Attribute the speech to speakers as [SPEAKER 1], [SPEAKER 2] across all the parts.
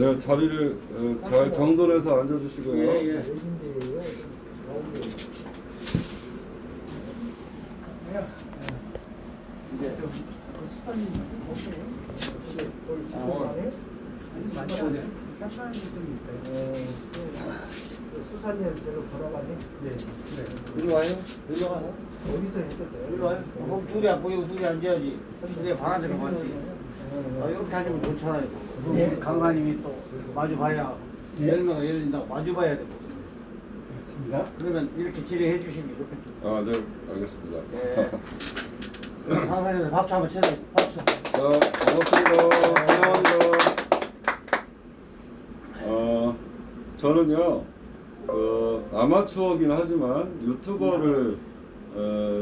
[SPEAKER 1] 네, 자리를 잘 정돈해서 앉아주시고요.
[SPEAKER 2] 예, 예. 이제
[SPEAKER 3] 수사님 싹싹한 좀 있어요. 수사님한테로 걸어가네. 네.
[SPEAKER 2] 이리 와요. 이리 와요.
[SPEAKER 3] 어디서 했었어요?
[SPEAKER 2] 이리 와요. 그럼 둘이 안 보이고 둘이 앉아야지. 근데 방안대로 맞지. 이렇게 앉으면 좋잖아요.
[SPEAKER 3] 네.
[SPEAKER 2] 강사님이 또 마주 봐야 열매가 열린다고 마주 봐야 되거든.
[SPEAKER 3] 그렇습니다.
[SPEAKER 2] 그러면 이렇게 질의해 주시면 좋겠죠.
[SPEAKER 1] 아, 네, 알겠습니다.
[SPEAKER 2] 예. 강사님들 박수 한번 쳐줘. 박수.
[SPEAKER 1] 자, 반갑습니다. 환영합니다. 저는요, 아마추어긴 하지만 유튜버를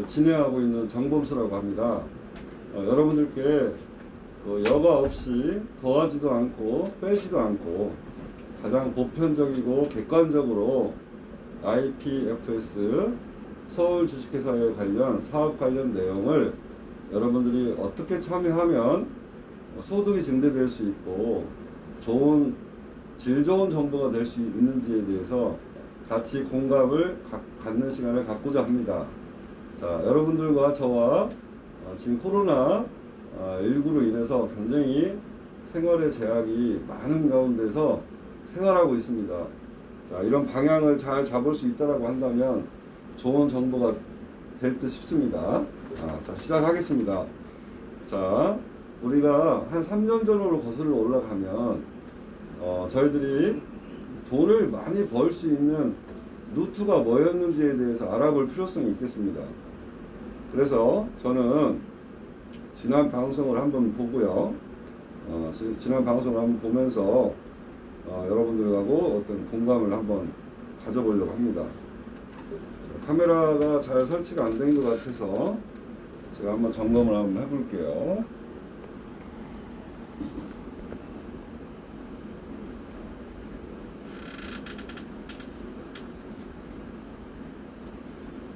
[SPEAKER 1] 진행하고 있는 정범수라고 합니다. 여러분들께 여과 없이 더하지도 않고 빼지도 않고 가장 보편적이고 객관적으로 IPFS 서울 주식회사에 관련 사업 관련 내용을 여러분들이 어떻게 참여하면 소득이 증대될 수 있고 질 좋은 정보가 될 수 있는지에 대해서 같이 공감을 갖는 시간을 갖고자 합니다. 자, 여러분들과 저와 지금 코로나 19로 인해서 굉장히 생활의 제약이 많은 가운데서 생활하고 있습니다. 자, 이런 방향을 잘 잡을 수 있다라고 한다면 좋은 정보가 될 듯 싶습니다. 자, 시작하겠습니다. 자, 우리가 한 3년 전으로 거슬러 올라가면 저희들이 돈을 많이 벌 수 있는 루트가 뭐였는지에 대해서 알아볼 필요성이 있겠습니다. 그래서 저는 지난 방송을 한번 보고요. 지난 방송을 한번 보면서 여러분들하고 어떤 공감을 한번 가져보려고 합니다. 카메라가 잘 설치가 안 된 것 같아서 제가 한번 점검을 한번 해볼게요.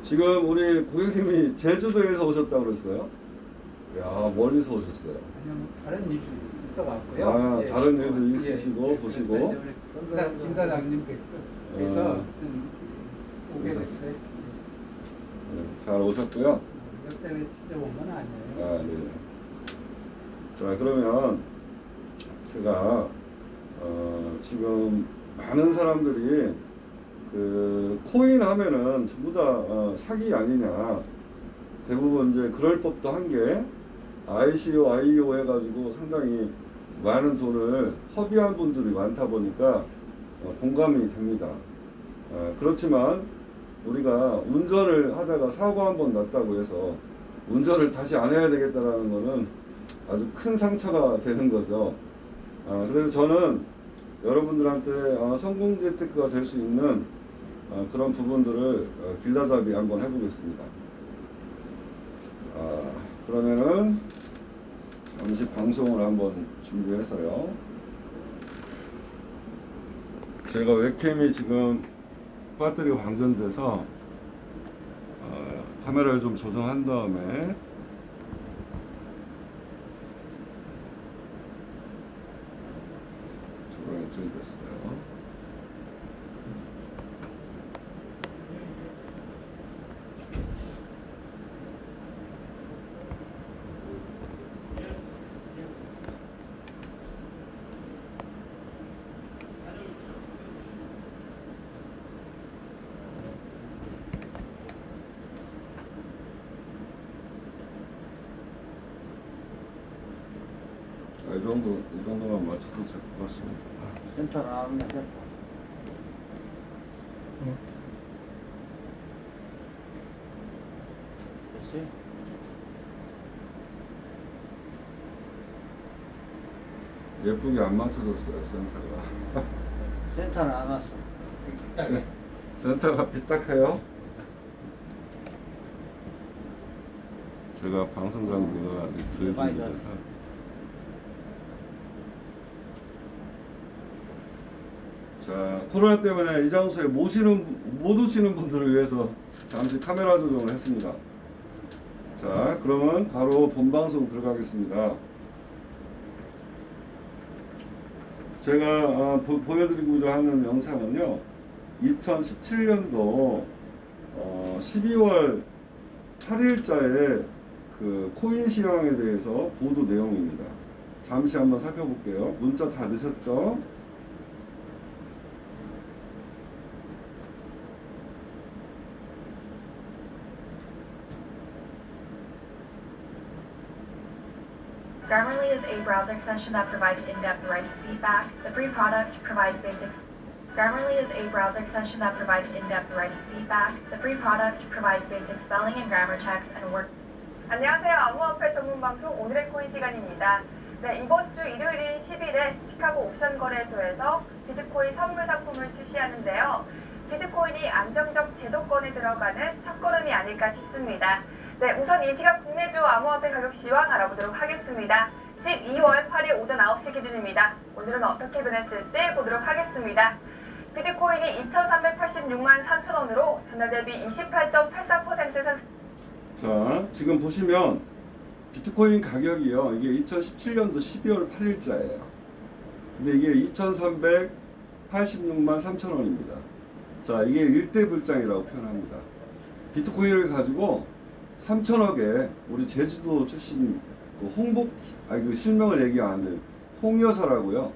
[SPEAKER 1] 지금 우리 고객님이 제주도에서 오셨다고 그랬어요? 야, 멀리서 오셨어요.
[SPEAKER 3] 아니요, 다른 일이 있어갖고요.
[SPEAKER 1] 아,
[SPEAKER 3] 예.
[SPEAKER 1] 다른 일도 있으시고 보시고.
[SPEAKER 3] 김 사장님께서 좀 오게
[SPEAKER 1] 오셨어요.
[SPEAKER 3] 됐어요.
[SPEAKER 1] 네, 잘 오셨고요.
[SPEAKER 3] 이것 때문에 직접 온 건 아니에요.
[SPEAKER 1] 아, 네. 자, 그러면 제가 지금 많은 사람들이 코인 하면은 전부 다 사기 아니냐. 대부분 이제 그럴 법도 한 게 ICO, IEO 해가지고 상당히 많은 돈을 허비한 분들이 많다 보니까 공감이 됩니다. 그렇지만 우리가 운전을 하다가 사고 한 번 났다고 해서 운전을 다시 안 해야 되겠다라는 거는 아주 큰 상처가 되는 거죠. 그래서 저는 여러분들한테 성공 재테크가 될 수 있는 그런 부분들을 길라잡이 한번 해보겠습니다. 그러면은 잠시 방송을 한번 준비해서요. 제가 웹캠이 지금 배터리가 방전돼서 카메라를 좀 조정한 다음에 조정해 드리겠어요. 이 정도만 맞춰도 될 것 같습니다.
[SPEAKER 2] 센터 나오면 센터. 됐어요?
[SPEAKER 1] 예쁘게 안 맞춰졌어요, 센터가.
[SPEAKER 2] 센터는 안 왔어.
[SPEAKER 1] 센터가 삐딱해요. 제가 방송 장비가 아직 덜 준비돼서. 자, 코로나 때문에 이 장소에 못 오시는 분들을 위해서 잠시 카메라 조정을 했습니다. 자, 그러면 바로 본방송 들어가겠습니다. 제가 보여드리고자 하는 영상은요, 2017년도 12월 8일자에 그 코인 시황에 대해서 보도 내용입니다. 잠시 한번 살펴볼게요. 문자 다 넣으셨죠?
[SPEAKER 4] Grammarly is a browser extension that provides in-depth writing feedback. The free product provides basic. Grammarly is a browser extension that provides in-depth writing feedback. The free product provides basic spelling and grammar checks and work.
[SPEAKER 5] 안녕하세요. 암호화폐 전문 방송 오늘의 코인 시간입니다. 네, 이번 주 일요일인 10일에 시카고 옵션 거래소에서 비트코인 선물 상품을 출시하는데요. 비트코인이 안정적 제도권에 들어가는 첫걸음이 아닐까 싶습니다. 네, 우선 이 시각 국내 주요 암호화폐 가격 시황 알아보도록 하겠습니다. 12월 8일 오전 9시 기준입니다. 오늘은 어떻게 변했을지 보도록 하겠습니다. 비트코인이 2,386만 3천 원으로 전날 대비 28.84% 상승.
[SPEAKER 1] 자, 지금 보시면 비트코인 가격이요, 이게 2017년도 12월 8일자예요. 근데 이게 2,386만 3천 원입니다. 자, 이게 1대 불장이라고 표현합니다. 비트코인을 가지고 3천억에 우리 제주도 출신 그 그 실명을 얘기 안 하는 홍 여사라고요.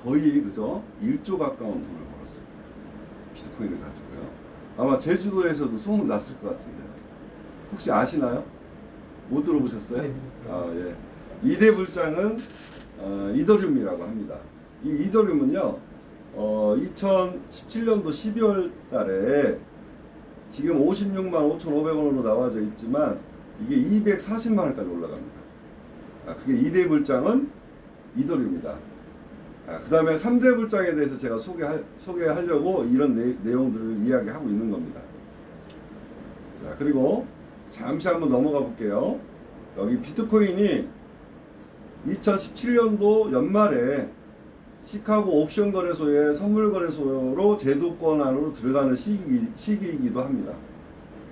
[SPEAKER 1] 거의 그죠? 1조 가까운 돈을 벌었어요. 비트코인을 가지고요. 아마 제주도에서도 소문 났을 것 같은데. 혹시 아시나요? 못 들어보셨어요?
[SPEAKER 3] 네,
[SPEAKER 1] 아, 예. 2대 불장은 이더리움이라고 합니다. 이 이더리움은요, 2017년도 12월 달에 지금 56만 5,500원으로 나와져 있지만 이게 240만 원까지 올라갑니다. 그게 2대 불장은 이더리움이다. 그 다음에 3대 불장에 대해서 제가 소개하려고 이런 내용들을 이야기하고 있는 겁니다. 자, 그리고 잠시 한번 넘어가 볼게요. 여기 비트코인이 2017년도 연말에 시카고 옵션 거래소의 선물 거래소로 제도권 안으로 들어가는 시기이기도 합니다.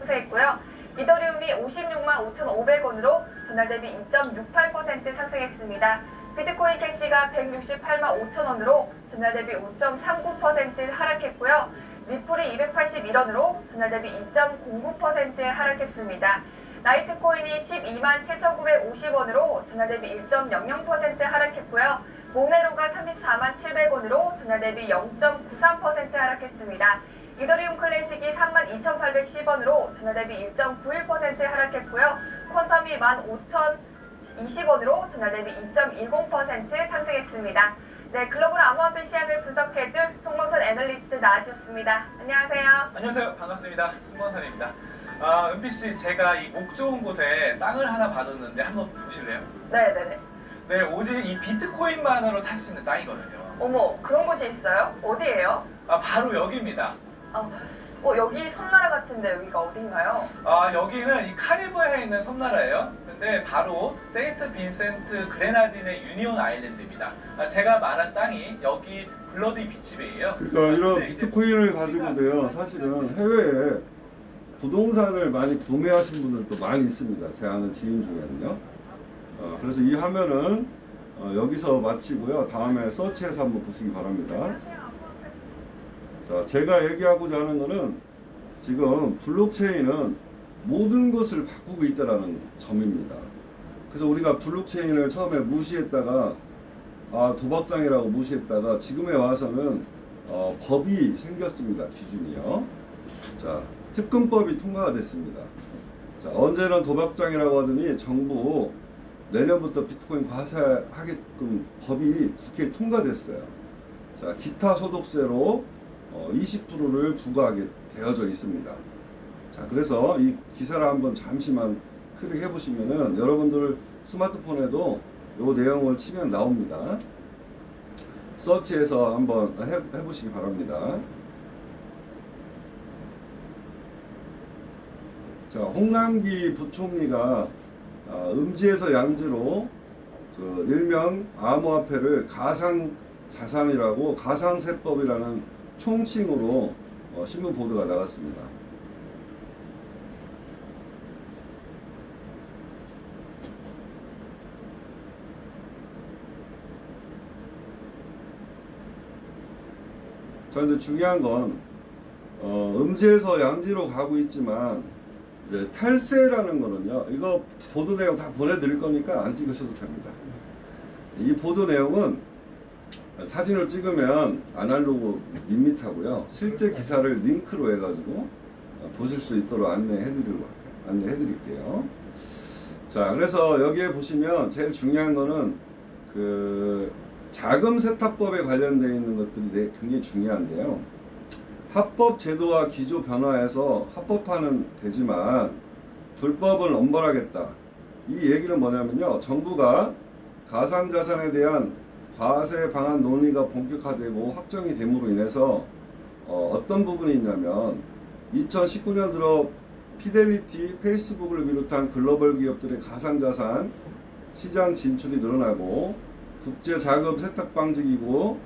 [SPEAKER 5] 상승했고요. 이더리움이 56만 5,500원으로 전날 대비 2.68% 상승했습니다. 비트코인 캐시가 168만 5천 원으로 전날 대비 5.39% 하락했고요. 리플이 281원으로 전날 대비 2.09% 하락했습니다. 라이트코인이 12만 7,950원으로 전날 대비 1.00% 하락했고요. 모네로가 34만 700원으로 전날 대비 0.93% 하락했습니다. 이더리움 클래식이 32,810원으로 전날 대비 1.91% 하락했고요. 퀀텀이 15,020원으로 전날 대비 2.10% 상승했습니다. 네, 글로벌 암호화폐 시장을 분석해줄 송범선 애널리스트 나와주셨습니다. 안녕하세요.
[SPEAKER 6] 안녕하세요. 반갑습니다. 송범선입니다. 은피씨, 제가 이 목 좋은 곳에 땅을 하나 봐뒀는데 한번 보실래요?
[SPEAKER 5] 네네네.
[SPEAKER 6] 네, 오직 이 비트코인만으로 살 수 있는 땅이거든요.
[SPEAKER 5] 어머, 그런 곳이 있어요? 어디예요?
[SPEAKER 6] 바로 여기입니다.
[SPEAKER 5] 여기 섬나라 같은데 여기가 어딘가요?
[SPEAKER 6] 여기는 이 카리브해에 있는 섬나라예요. 근데 바로 세인트 빈센트 그레나딘의 유니온 아일랜드입니다. 제가 말한 땅이 여기 블러디 비치베이예요.
[SPEAKER 1] 그러니까 이런 비트코인을 가지고도요, 사실은 해외에 부동산을 많이 구매하신 분들도 많이 있습니다. 제 아는 지인 중에는요. 그래서 이 화면은 여기서 마치고요. 다음에 서치해서 한번 보시기 바랍니다. 자, 제가 얘기하고자 하는 거는 지금 블록체인은 모든 것을 바꾸고 있다는 점입니다. 그래서 우리가 블록체인을 처음에 무시했다가 도박장이라고 무시했다가 지금에 와서는 법이 생겼습니다. 기준이요. 자, 특근법이 통과가 됐습니다. 자, 언제는 도박장이라고 하더니 정부 내년부터 비트코인 과세하게끔 법이 국회에 통과됐어요. 자, 기타 소득세로 20%를 부과하게 되어져 있습니다. 자, 그래서 이 기사를 한번 잠시만 클릭해 보시면은 여러분들 스마트폰에도 이 내용을 치면 나옵니다. 서치해서 한번 해보시기 바랍니다. 자, 홍남기 부총리가 음지에서 양지로 일명 암호화폐를 가상자산이라고 가상세법이라는 총칭으로 신문 보도가 나갔습니다. 자, 근데 중요한 건 음지에서 양지로 가고 있지만 이제 탈세라는 거는요. 이거 보도 내용 다 보내드릴 거니까 안 찍으셔도 됩니다. 이 보도 내용은 사진을 찍으면 아날로그 밋밋하고요. 실제 기사를 링크로 해가지고 보실 수 있도록 안내해드릴게요. 자, 그래서 여기에 보시면 제일 중요한 거는 그 자금 세탁법에 관련되어 있는 것들이 굉장히 중요한데요. 합법 제도와 기조 변화해서 합법화는 되지만 불법은 엄벌하겠다. 이 얘기는 뭐냐면요. 정부가 가상자산에 대한 과세 방안 논의가 본격화되고 확정이 됨으로 인해서 어떤 부분이 있냐면 2019년 들어 피델리티, 페이스북을 비롯한 글로벌 기업들의 가상자산 시장 진출이 늘어나고 국제 자금 세탁 방지기구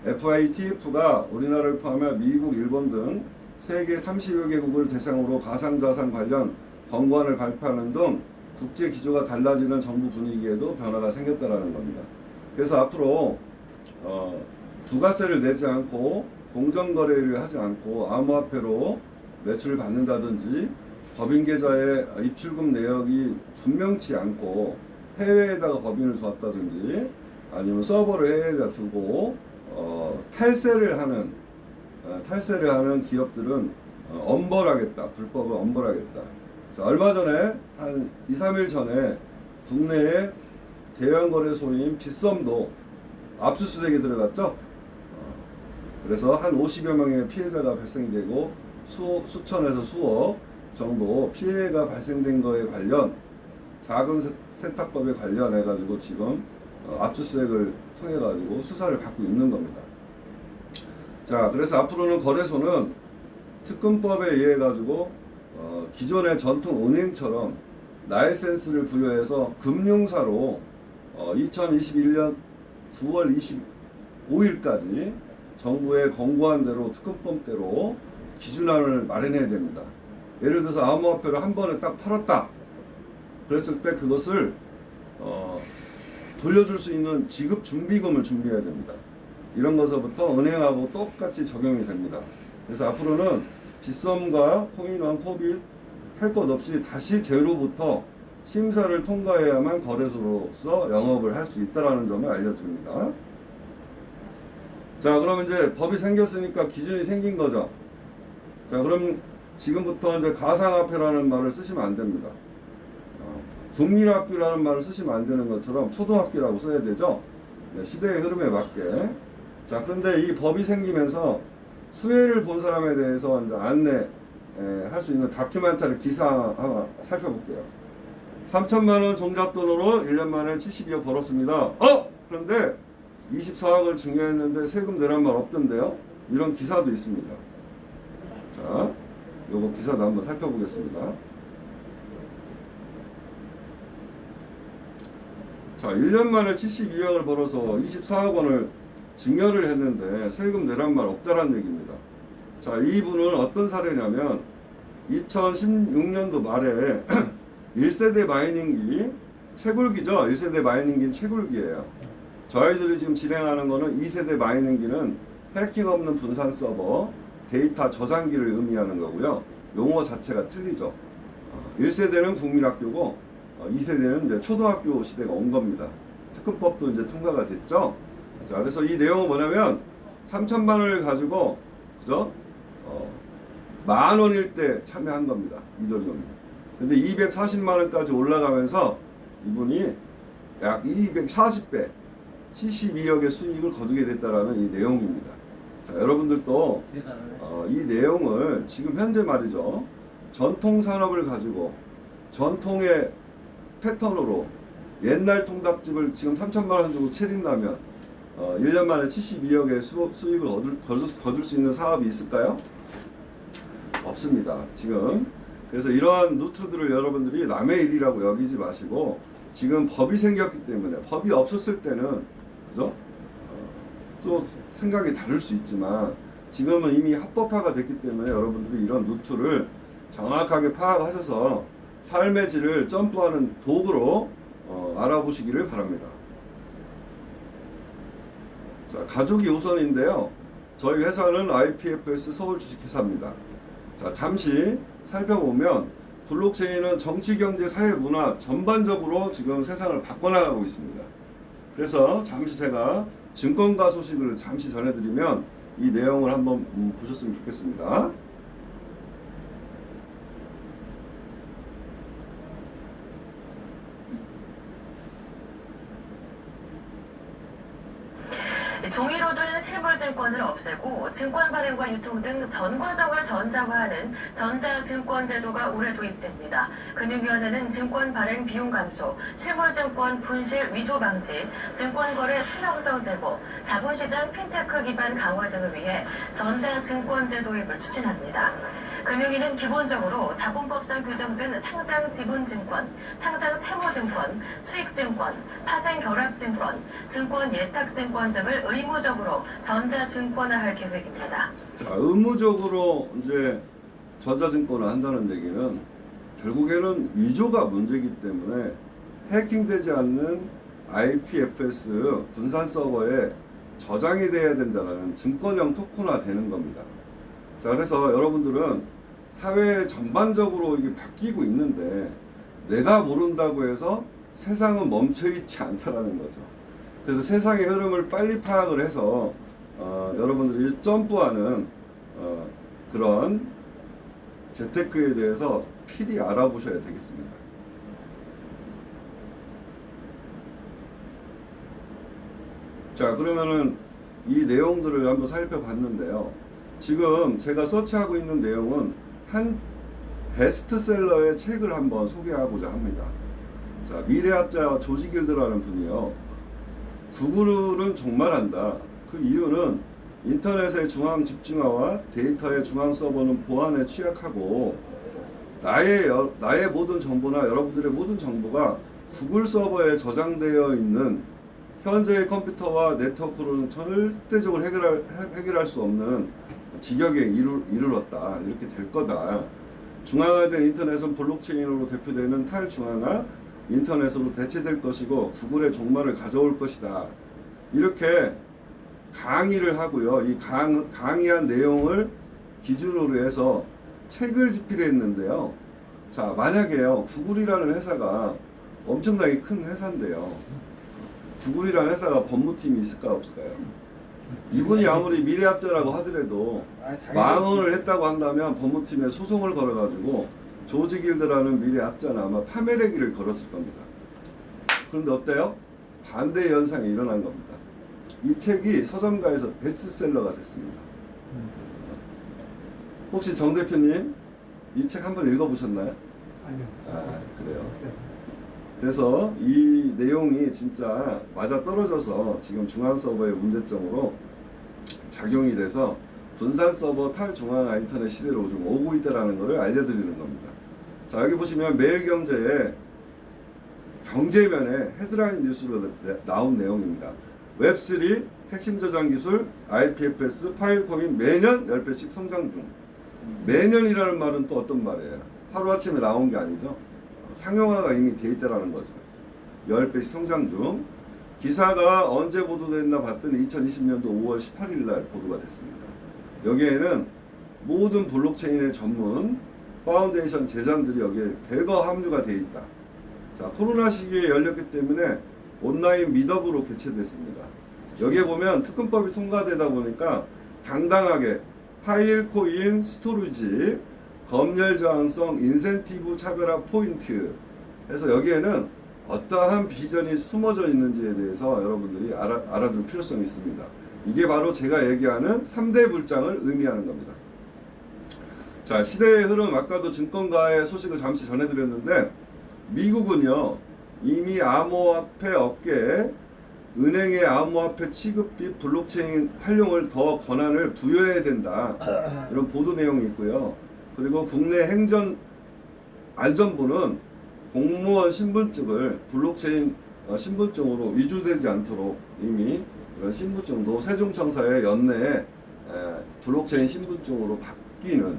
[SPEAKER 1] FATF가 우리나라를 포함해 미국, 일본 등 세계 30여 개국을 대상으로 가상자산 관련 권고안을 발표하는 등 국제 기조가 달라지는 정부 분위기에도 변화가 생겼다는 겁니다. 그래서 앞으로 부가세를 내지 않고 공정거래를 하지 않고 암호화폐로 매출을 받는다든지 법인 계좌에 입출금 내역이 분명치 않고 해외에다가 법인을 두었다든지 아니면 서버를 해외에다 두고 탈세를 하는 기업들은 엄벌하겠다. 불법을 엄벌하겠다. 자, 얼마 전에 한 2, 3일 전에 국내에 대형 거래소인 빗썸도 압수수색에 들어갔죠. 그래서 한 50여 명의 피해자가 발생되고 수천에서 수억 정도 피해가 발생된 거에 관련 자금 세탁법에 관련해 가지고 지금 압수수색을 통해 가지고 수사를 받고 있는 겁니다. 자, 그래서 앞으로는 거래소는 특검법에 의해 가지고 기존의 전통 은행처럼 라이센스를 부여해서 금융사로 2021년 9월 25일까지 정부의 권고한 대로 특검법대로 기준안을 마련해야 됩니다. 예를 들어서 암호화폐를 한 번에 딱 팔았다. 그랬을 때 그것을 돌려줄 수 있는 지급 준비금을 준비해야 됩니다. 이런 것서부터 은행하고 똑같이 적용이 됩니다. 그래서 앞으로는 빗썸과 코인원, 코빗 할 것 없이 다시 제로부터 심사를 통과해야만 거래소로서 영업을 할 수 있다는 점을 알려드립니다. 자, 그러면 이제 법이 생겼으니까 기준이 생긴 거죠. 자, 그럼 지금부터 이제 가상화폐라는 말을 쓰시면 안 됩니다. 국민학교라는 말을 쓰시면 안 되는 것처럼 초등학교라고 써야 되죠. 네, 시대의 흐름에 맞게. 자, 그런데 이 법이 생기면서 수혜를 본 사람에 대해서 이제 안내할 수 있는 다큐멘터리 기사 하나 살펴볼게요. 3천만 원 종잣돈으로 1년 만에 72억 벌었습니다. 그런데 24억을 증여했는데 세금 내란 말 없던데요? 이런 기사도 있습니다. 자, 요거 기사도 한번 살펴보겠습니다. 자, 1년 만에 72억을 벌어서 24억 원을 증여를 했는데 세금 내란 말 없다라는 얘기입니다. 자, 이분은 어떤 사례냐면 2016년도 말에 1세대 마이닝기 채굴기죠. 1세대 마이닝기는 채굴기예요. 저희들이 지금 진행하는 거는 2세대 마이닝기는 해킹 없는 분산 서버, 데이터 저장기를 의미하는 거고요. 용어 자체가 틀리죠. 1세대는 국민학교고 2세대는 이제 초등학교 시대가 온 겁니다. 특검법도 이제 통과가 됐죠. 자, 그래서 이 내용은 뭐냐면 3천만 원을 가지고 그죠? 10,000원일 때 참여한 겁니다. 이더리움이. 근데 240만 원까지 올라가면서 이분이 약 240배 72억의 수익을 거두게 됐다라는 이 내용입니다. 자, 여러분들도 이 내용을 지금 현재 말이죠. 전통 산업을 가지고 전통의 패턴으로 옛날 통닭집을 지금 3천만 원 주고 차린다면 1년 만에 72억의 수익을 거둘 수 있는 사업이 있을까요? 없습니다. 지금. 그래서 이러한 루트들을 여러분들이 남의 일이라고 여기지 마시고 지금 법이 생겼기 때문에 법이 없었을 때는 그죠? 또 생각이 다를 수 있지만 지금은 이미 합법화가 됐기 때문에 여러분들이 이런 루트를 정확하게 파악하셔서 삶의 질을 점프하는 도구로 알아보시기를 바랍니다. 자, 가족이 우선인데요. 저희 회사는 IPFS 서울 주식회사입니다. 자, 잠시 살펴보면 블록체인은 정치, 경제, 사회, 문화 전반적으로 지금 세상을 바꿔나가고 있습니다. 그래서 잠시 제가 증권가 소식을 잠시 전해드리면 이 내용을 한번 보셨으면 좋겠습니다.
[SPEAKER 7] 종이로 된 실물증권을 없애고 증권 발행과 유통 등 전 과정을 전자화하는 전자증권제도가 올해 도입됩니다. 금융위원회는 증권 발행 비용 감소, 실물증권 분실 위조 방지, 증권거래 투명성 제고, 자본시장 핀테크 기반 강화 등을 위해 전자증권제 도입을 추진합니다. 금융위는 기본적으로 자본법상 규정된 상장 지분증권, 상장 채무증권, 수익증권, 파생결합증권, 증권 예탁증권 등을 의무적으로 전자증권화할 계획입니다.
[SPEAKER 1] 자, 의무적으로 이제 전자증권을 한다는 얘기는 결국에는 위조가 문제이기 때문에 해킹되지 않는 IPFS 분산 서버에 저장이 돼야 된다는 증권형 토큰화 되는 겁니다. 자, 그래서 여러분들은 사회 전반적으로 이게 바뀌고 있는데 내가 모른다고 해서 세상은 멈춰있지 않다라는 거죠. 그래서 세상의 흐름을 빨리 파악을 해서 여러분들이 점프하는 그런 재테크에 대해서 필히 알아보셔야 되겠습니다. 자, 그러면은 이 내용들을 한번 살펴봤는데요. 지금 제가 서치하고 있는 내용은 한 베스트셀러의 책을 한번 소개하고자 합니다. 자, 미래학자 조지 길드라는 분이요. 구글은 종말한다. 그 이유는 인터넷의 중앙 집중화와 데이터의 중앙 서버는 보안에 취약하고 나의 모든 정보나 여러분들의 모든 정보가 구글 서버에 저장되어 있는 현재의 컴퓨터와 네트워크로는 절대적으로 해결할 수 없는 지경에 이르렀다. 이렇게 될 거다. 중앙화된 인터넷은 블록체인으로 대표되는 탈중앙화 인터넷으로 대체될 것이고 구글의 종말을 가져올 것이다. 이렇게 강의를 하고요. 이 강의한 내용을 기준으로 해서 책을 집필했는데요. 자, 만약에요. 구글이라는 회사가 엄청나게 큰 회사인데요. 구글이라는 회사가 법무팀이 있을까 없을까요? 이분이 아무리 미래학자라고 하더라도 망언을 했다고 한다면 법무팀에 소송을 걸어가지고 조지 길드라는 미래학자는 아마 파멸의 길을 걸었을 겁니다. 그런데 어때요? 반대 현상이 일어난 겁니다. 이 책이 서점가에서 베스트셀러가 됐습니다. 혹시 정 대표님 이 책 한번 읽어보셨나요?
[SPEAKER 3] 아니요.
[SPEAKER 1] 그래요. 그래서 이 내용이 진짜 맞아떨어져서 지금 중앙 서버의 문제점으로 작용이 돼서 분산 서버 탈중앙화 인터넷 시대로 좀 오고 있다는 것을 알려드리는 겁니다. 자, 여기 보시면 매일경제의 경제면에 헤드라인 뉴스로 나온 내용입니다. 웹3 핵심 저장 기술 IPFS 파일코인 매년 10배씩 성장 중. 매년이라는 말은 또 어떤 말이에요? 하루아침에 나온 게 아니죠. 상용화가 이미 돼 있다는 거죠. 10배씩 성장 중. 기사가 언제 보도됐나 봤더니 2020년도 5월 18일 날 보도가 됐습니다. 여기에는 모든 블록체인의 전문 파운데이션 재단들이 여기에 대거 합류가 돼 있다. 자, 코로나 시기에 열렸기 때문에 온라인 미더으로 개최됐습니다. 여기에 보면 특검법이 통과되다 보니까 당당하게 파일코인 스토리지 검열 저항성 인센티브 차별화 포인트 해서 여기에는 어떠한 비전이 숨어져 있는지에 대해서 여러분들이 알아둘 필요성이 있습니다. 이게 바로 제가 얘기하는 3대 불장을 의미하는 겁니다. 자, 시대의 흐름, 아까도 증권가의 소식을 잠시 전해드렸는데 미국은요 이미 암호화폐 업계에 은행의 암호화폐 취급 및 블록체인 활용을 더 권한을 부여해야 된다. 이런 보도 내용이 있고요. 그리고 국내 행정안전부는 공무원 신분증을 블록체인 신분증으로 위조되지 않도록 이미 이런 신분증도 세종청사의 연내에 블록체인 신분증으로 바뀌는,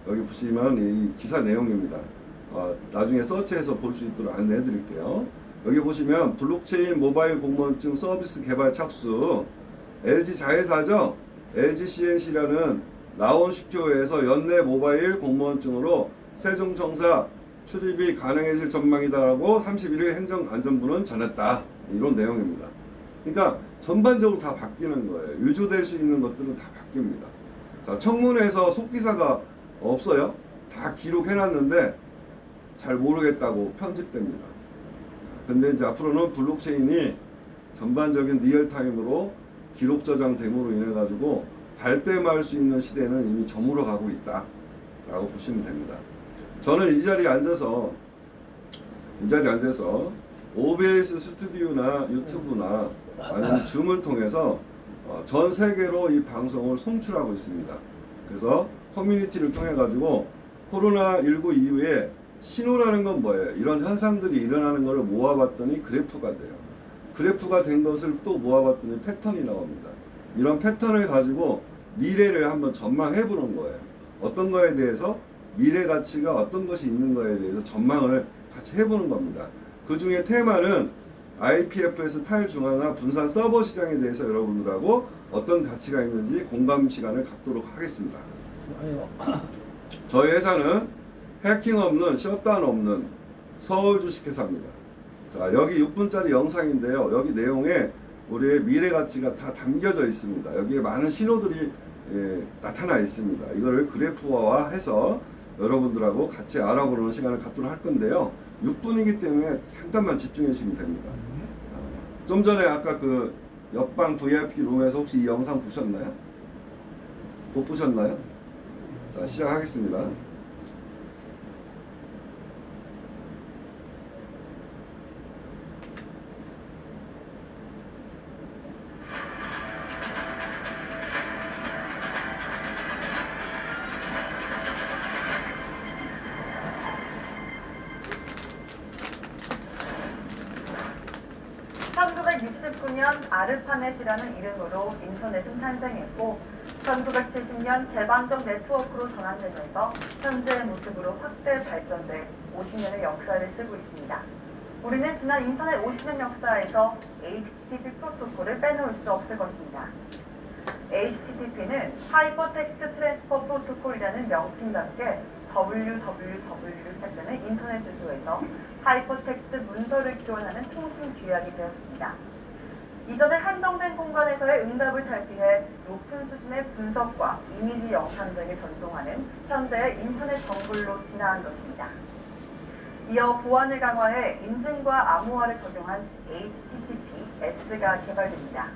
[SPEAKER 1] 여기 보시면 이 기사 내용입니다. 나중에 서치해서 볼 수 있도록 안내해 드릴게요. 여기 보시면 블록체인 모바일 공무원증 서비스 개발 착수, LG 자회사죠. LG CNC라는 나온시큐에서 연내 모바일 공무원증으로 세종청사 출입이 가능해질 전망이다라고 31일 행정안전부는 전했다. 이런 내용입니다. 그러니까 전반적으로 다 바뀌는 거예요. 유조될 수 있는 것들은 다 바뀝니다. 자, 청문회에서 속기사가 없어요. 다 기록해놨는데 잘 모르겠다고 편집됩니다. 근데 이제 앞으로는 블록체인이 전반적인 리얼타임으로 기록 저장됨으로 인해 가지고 발뺌할 수 있는 시대는 이미 저물어 가고 있다라고 보시면 됩니다. 저는 이 자리에 앉아서 OBS 스튜디오나 유튜브나 아니면 줌을 통해서 전 세계로 이 방송을 송출하고 있습니다. 그래서 커뮤니티를 통해 가지고 코로나19 이후에 신호라는 건 뭐예요? 이런 현상들이 일어나는 것을 모아봤더니 그래프가 돼요. 그래프가 된 것을 또 모아봤더니 패턴이 나옵니다. 이런 패턴을 가지고 미래를 한번 전망해 보는 거예요. 어떤 거에 대해서 미래 가치가 어떤 것이 있는 거에 대해서 전망을 같이 해보는 겁니다. 그 중에 테마는 IPFS 파일 중앙화 분산 서버 시장에 대해서 여러분들하고 어떤 가치가 있는지 공감 시간을 갖도록 하겠습니다. 저희 회사는 해킹 없는 셧다운 없는 서울 주식회사입니다. 자, 여기 6분짜리 영상인데요. 여기 내용에 우리의 미래 가치가 다 담겨져 있습니다. 여기에 많은 신호들이 나타나 있습니다. 이거를 그래프화해서 여러분들하고 같이 알아보는 시간을 갖도록 할 건데요. 6분이기 때문에 잠깐만 집중해 주시면 됩니다. 좀 전에 아까 그 옆방 VIP 룸에서 혹시 이 영상 보셨나요? 못 보셨나요? 자, 시작하겠습니다.
[SPEAKER 8] 아르파넷이라는 이름으로 인터넷은 탄생했고 1970년 개방적 네트워크로 전환되면서 현재의 모습으로 확대 발전돼 50년의 역사를 쓰고 있습니다. 우리는 지난 인터넷 50년 역사에서 HTTP 프로토콜을 빼놓을 수 없을 것입니다. HTTP는 하이퍼텍스트 트랜스퍼 프로토콜이라는 명칭답게 www로 시작되는 인터넷 주소에서 하이퍼텍스트 문서를 교환하는 통신 규약이 되었습니다. 이전에 한정된 공간에서의 응답을 탈피해 높은 수준의 분석과 이미지 영상 등을 전송하는 현대의 인터넷 정글로 진화한 것입니다. 이어 보안을 강화해 인증과 암호화를 적용한 HTTPS가 개발됩니다.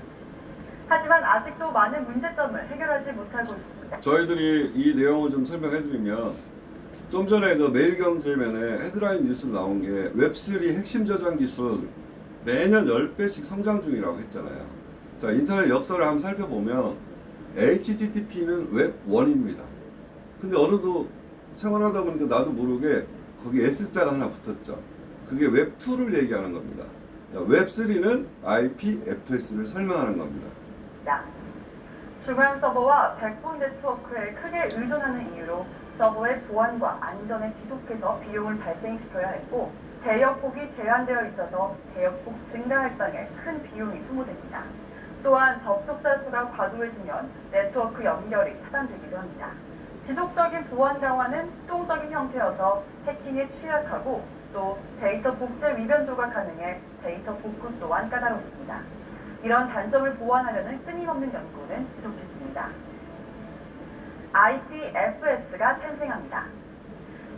[SPEAKER 8] 하지만 아직도 많은 문제점을 해결하지 못하고 있습니다.
[SPEAKER 1] 저희들이 이 내용을 좀 설명해드리면 좀 전에 그 매일경제면에 헤드라인 뉴스 나온 게 웹3 핵심 저장 기술 매년 10배씩 성장 중이라고 했잖아요. 자, 인터넷 역사를 한번 살펴보면 HTTP는 웹1입니다. 근데 어느덧 생활하다 보니까 나도 모르게 거기 S자가 하나 붙었죠. 그게 웹2를 얘기하는 겁니다. 웹3는 IPFS를 설명하는 겁니다.
[SPEAKER 8] 중앙 서버와 백본 네트워크에 크게 의존하는 이유로 서버의 보안과 안전에 지속해서 비용을 발생시켜야 했고 대역폭이 제한되어 있어서 대역폭 증가 할당에 큰 비용이 소모됩니다. 또한 접속자 수가 과도해지면 네트워크 연결이 차단되기도 합니다. 지속적인 보안 강화는 수동적인 형태여서 해킹에 취약하고 또 데이터 복제 위변조가 가능해 데이터 복구 또한 까다롭습니다. 이런 단점을 보완하려는 끊임없는 연구는 지속했습니다. IPFS가 탄생합니다.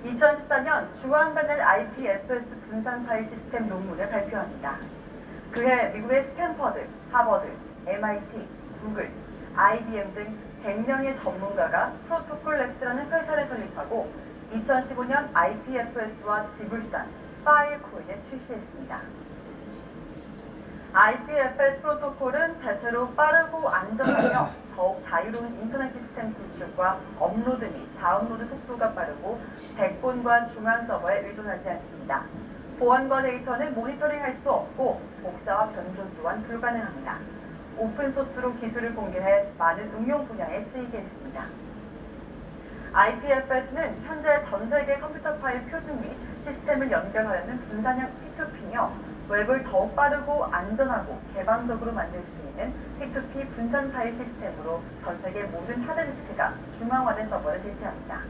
[SPEAKER 8] 2014년 주한반의 IPFS 분산 파일 시스템 논문을 발표합니다. 그해 미국의 스탠퍼드, 하버드, MIT, 구글, IBM 등 100명의 전문가가 프로토콜 랩스라는 회사를 설립하고 2015년 IPFS와 지불수단 파일코인을 출시했습니다. IPFS 프로토콜은 대체로 빠르고 안전하며 더욱 자유로운 인터넷 시스템 구축과 업로드 및 다운로드 속도가 빠르고 백본과 중앙 서버에 의존하지 않습니다. 보안과 데이터는 모니터링할 수 없고 복사와 변조 또한 불가능합니다. 오픈소스로 기술을 공개해 많은 응용 분야에 쓰이게 했습니다. IPFS는 현재 전 세계 컴퓨터 파일 표준 및 시스템을 연결하려는 분산형 P2P며 웹을 더욱 빠르고 안전하고 개방적으로 만들 수 있는 P2P 분산 파일 시스템으로 전 세계 모든 하드디스크가 중앙화된 서버를 대체합니다.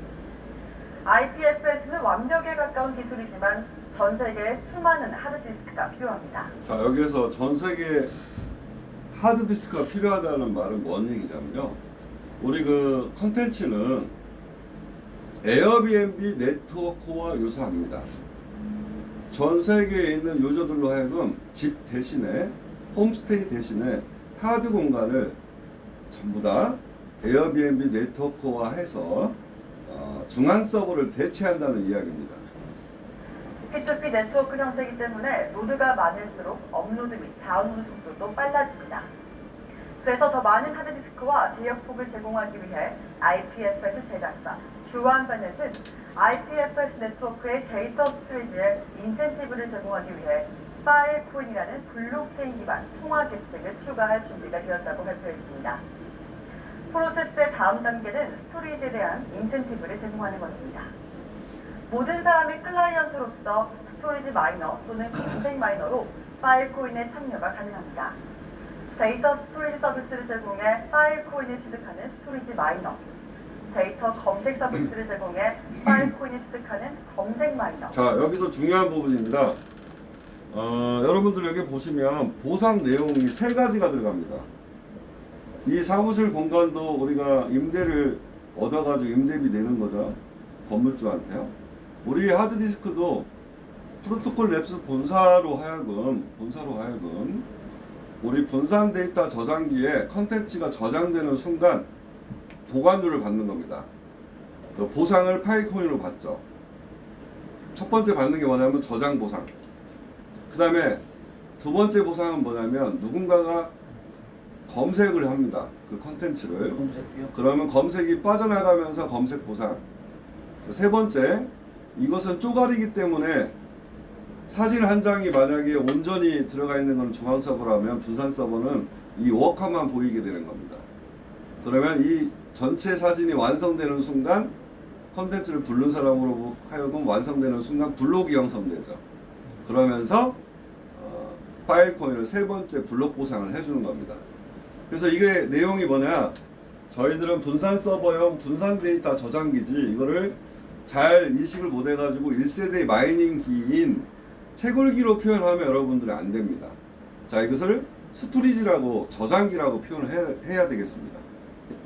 [SPEAKER 8] IPFS는 완벽에 가까운 기술이지만 전 세계에 수많은 하드디스크가 필요합니다.
[SPEAKER 1] 자, 여기에서 전 세계 하드디스크가 필요하다는 말은 뭔 얘기냐면요. 우리 그 컨텐츠는 에어비앤비 네트워크와 유사합니다. 전 세계에 있는 유저들로 하여금 집 대신에 홈스테이 대신에 하드 공간을 전부 다 에어비앤비 네트워크화 해서 중앙 서버를 대체한다는 이야기입니다.
[SPEAKER 8] P2P 네트워크 형태이기 때문에 로드가 많을수록 업로드 및 다운로드 속도도 빨라집니다. 그래서 더 많은 하드디스크와 대역폭을 제공하기 위해 IPFS 제작사 주한베넷은 IPFS 네트워크의 데이터 스토리지에 인센티브를 제공하기 위해 파일코인이라는 블록체인 기반 통화 계책을 추가할 준비가 되었다고 발표했습니다. 프로세스의 다음 단계는 스토리지에 대한 인센티브를 제공하는 것입니다. 모든 사람이 클라이언트로서 스토리지 마이너 또는 검색 마이너로 파일코인에 참여가 가능합니다. 데이터 스토리지 서비스를 제공해 파일코인을 취득하는 스토리지 마이너, 데이터 검색 서비스를 제공해 파일코인을 취득하는 검색 마이너.
[SPEAKER 1] 자, 여기서 중요한 부분입니다. 여러분들 여기 보시면 보상 내용이 3가지가 들어갑니다. 이 사무실 공간도 우리가 임대를 얻어가지고 임대비 내는 거죠. 건물주한테요. 우리 하드디스크도 프로토콜 랩스 본사로 하여금 우리 분산 데이터 저장기에 컨텐츠가 저장되는 순간 보관료를 받는 겁니다. 그 보상을 파일코인으로 받죠. 첫 번째 받는 게 뭐냐면 저장 보상. 그 다음에 두 번째 보상은 뭐냐면 누군가가 검색을 합니다. 그 컨텐츠를.
[SPEAKER 2] 검색비요?
[SPEAKER 1] 그러면 검색이 빠져나가면서 검색 보상. 세 번째, 이것은 쪼가리기 때문에 사진 한 장이 만약에 온전히 들어가 있는 건 중앙 서버라면 분산 서버는 이 워커만 보이게 되는 겁니다. 그러면 이 전체 사진이 완성되는 순간 컨텐츠를 부른 사람으로 하여금 완성되는 순간 블록이 형성되죠. 그러면서 파일 코인을 세 번째 블록 보상을 해주는 겁니다. 그래서 이게 내용이 뭐냐, 저희들은 분산 서버용 분산 데이터 저장기지 이거를 잘 인식을 못 해가지고 1세대 마이닝 기인 채굴기로 표현하면 여러분들이 안 됩니다. 자, 이것을 스토리지라고 저장기라고 표현을 해야 되겠습니다.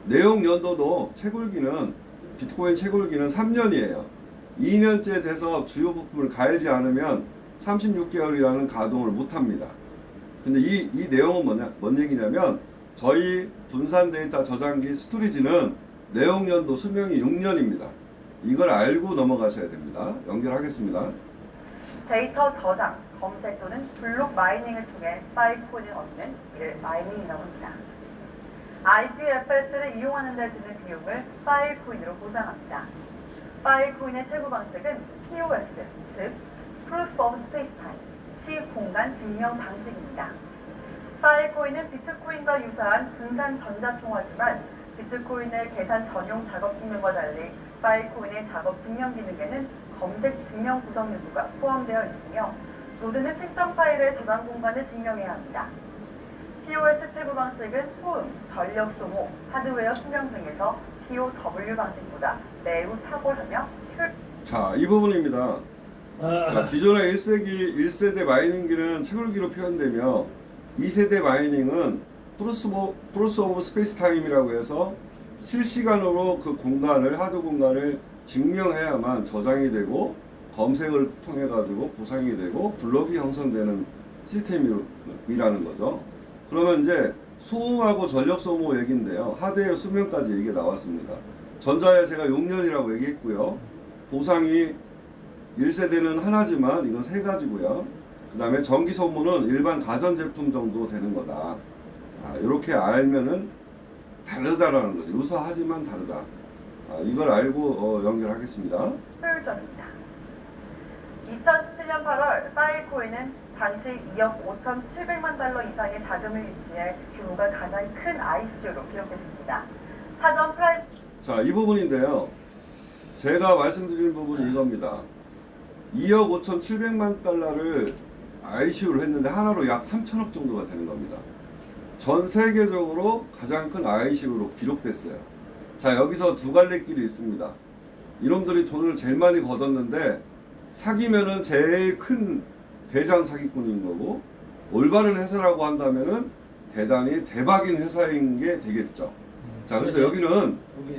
[SPEAKER 1] 내용 연도도 채굴기는 비트코인 채굴기는 3년이에요. 2년째 돼서 주요 부품을 갈지 않으면 36개월이라는 가동을 못 합니다. 근데 이 내용은 뭔 얘기냐면 저희 분산 데이터 저장기 스토리지는 내용 연도 수명이 6년입니다. 이걸 알고 넘어가셔야 됩니다. 연결하겠습니다.
[SPEAKER 8] 데이터 저장, 검색 또는 블록 마이닝을 통해 파일코인을 얻는 이를 마이닝이라고 합니다. IPFS를 이용하는 데 드는 비용을 파일코인으로 보상합니다. 파일코인의 채굴 방식은 POS, 즉 Proof of Spacetime, 시공간 증명 방식입니다. 파일코인은 비트코인과 유사한 분산 전자통화지만 비트코인의 계산 전용 작업 증명과 달리 파일코인의 작업 증명 기능에는 검색 증명 구성 요소가 포함되어 있으며 노드는 특정 파일의 저장 공간을 증명해야 합니다. POS 채굴 방식은 소음, 전력 소모, 하드웨어 수명 등에서 POW 방식보다 매우 탁월하며
[SPEAKER 1] 자, 이 부분입니다. 자, 기존의 1세대 마이닝기는 채굴기로 표현되며 2세대 마이닝은 프루스 오브 스페이스 타임이라고 해서 실시간으로 그 공간을, 하드 공간을 증명해야만 저장이 되고 검색을 통해 가지고 보상이 되고 블록이 형성되는 시스템이라는 거죠. 그러면 이제 소음하고 전력 소모 얘기인데요. 하드웨어 수명까지 얘기가 나왔습니다. 전자에 제가 6년이라고 얘기했고요. 보상이 1세대는 하나지만 이건 3가지고요. 그 다음에 전기 소모는 일반 가전제품 정도 되는 거다. 이렇게 알면은 다르다라는 거죠. 유사하지만 다르다. 이걸 알고 연결하겠습니다.
[SPEAKER 8] 효율적입니다. 2017년 8월 파일코인은 당시 2억 5,700만 달러 이상의 자금을 유치해 규모가 가장 큰 ICO로 기록했습니다. 사전
[SPEAKER 1] 자, 이 부분인데요. 제가 말씀드린 부분이 이겁니다. 2억 5,700만 달러를 ICU를 했는데 하나로 약 3천억 정도가 되는 겁니다. 전 세계적으로 가장 큰 ICU로 기록됐어요. 자, 여기서 두 갈래 길이 있습니다. 이놈들이 돈을 제일 많이 걷었는데 사기면은 제일 큰 대장 사기꾼인 거고, 올바른 회사라고 한다면은 대단히 대박인 회사인 게 되겠죠. 자, 그래서 여기는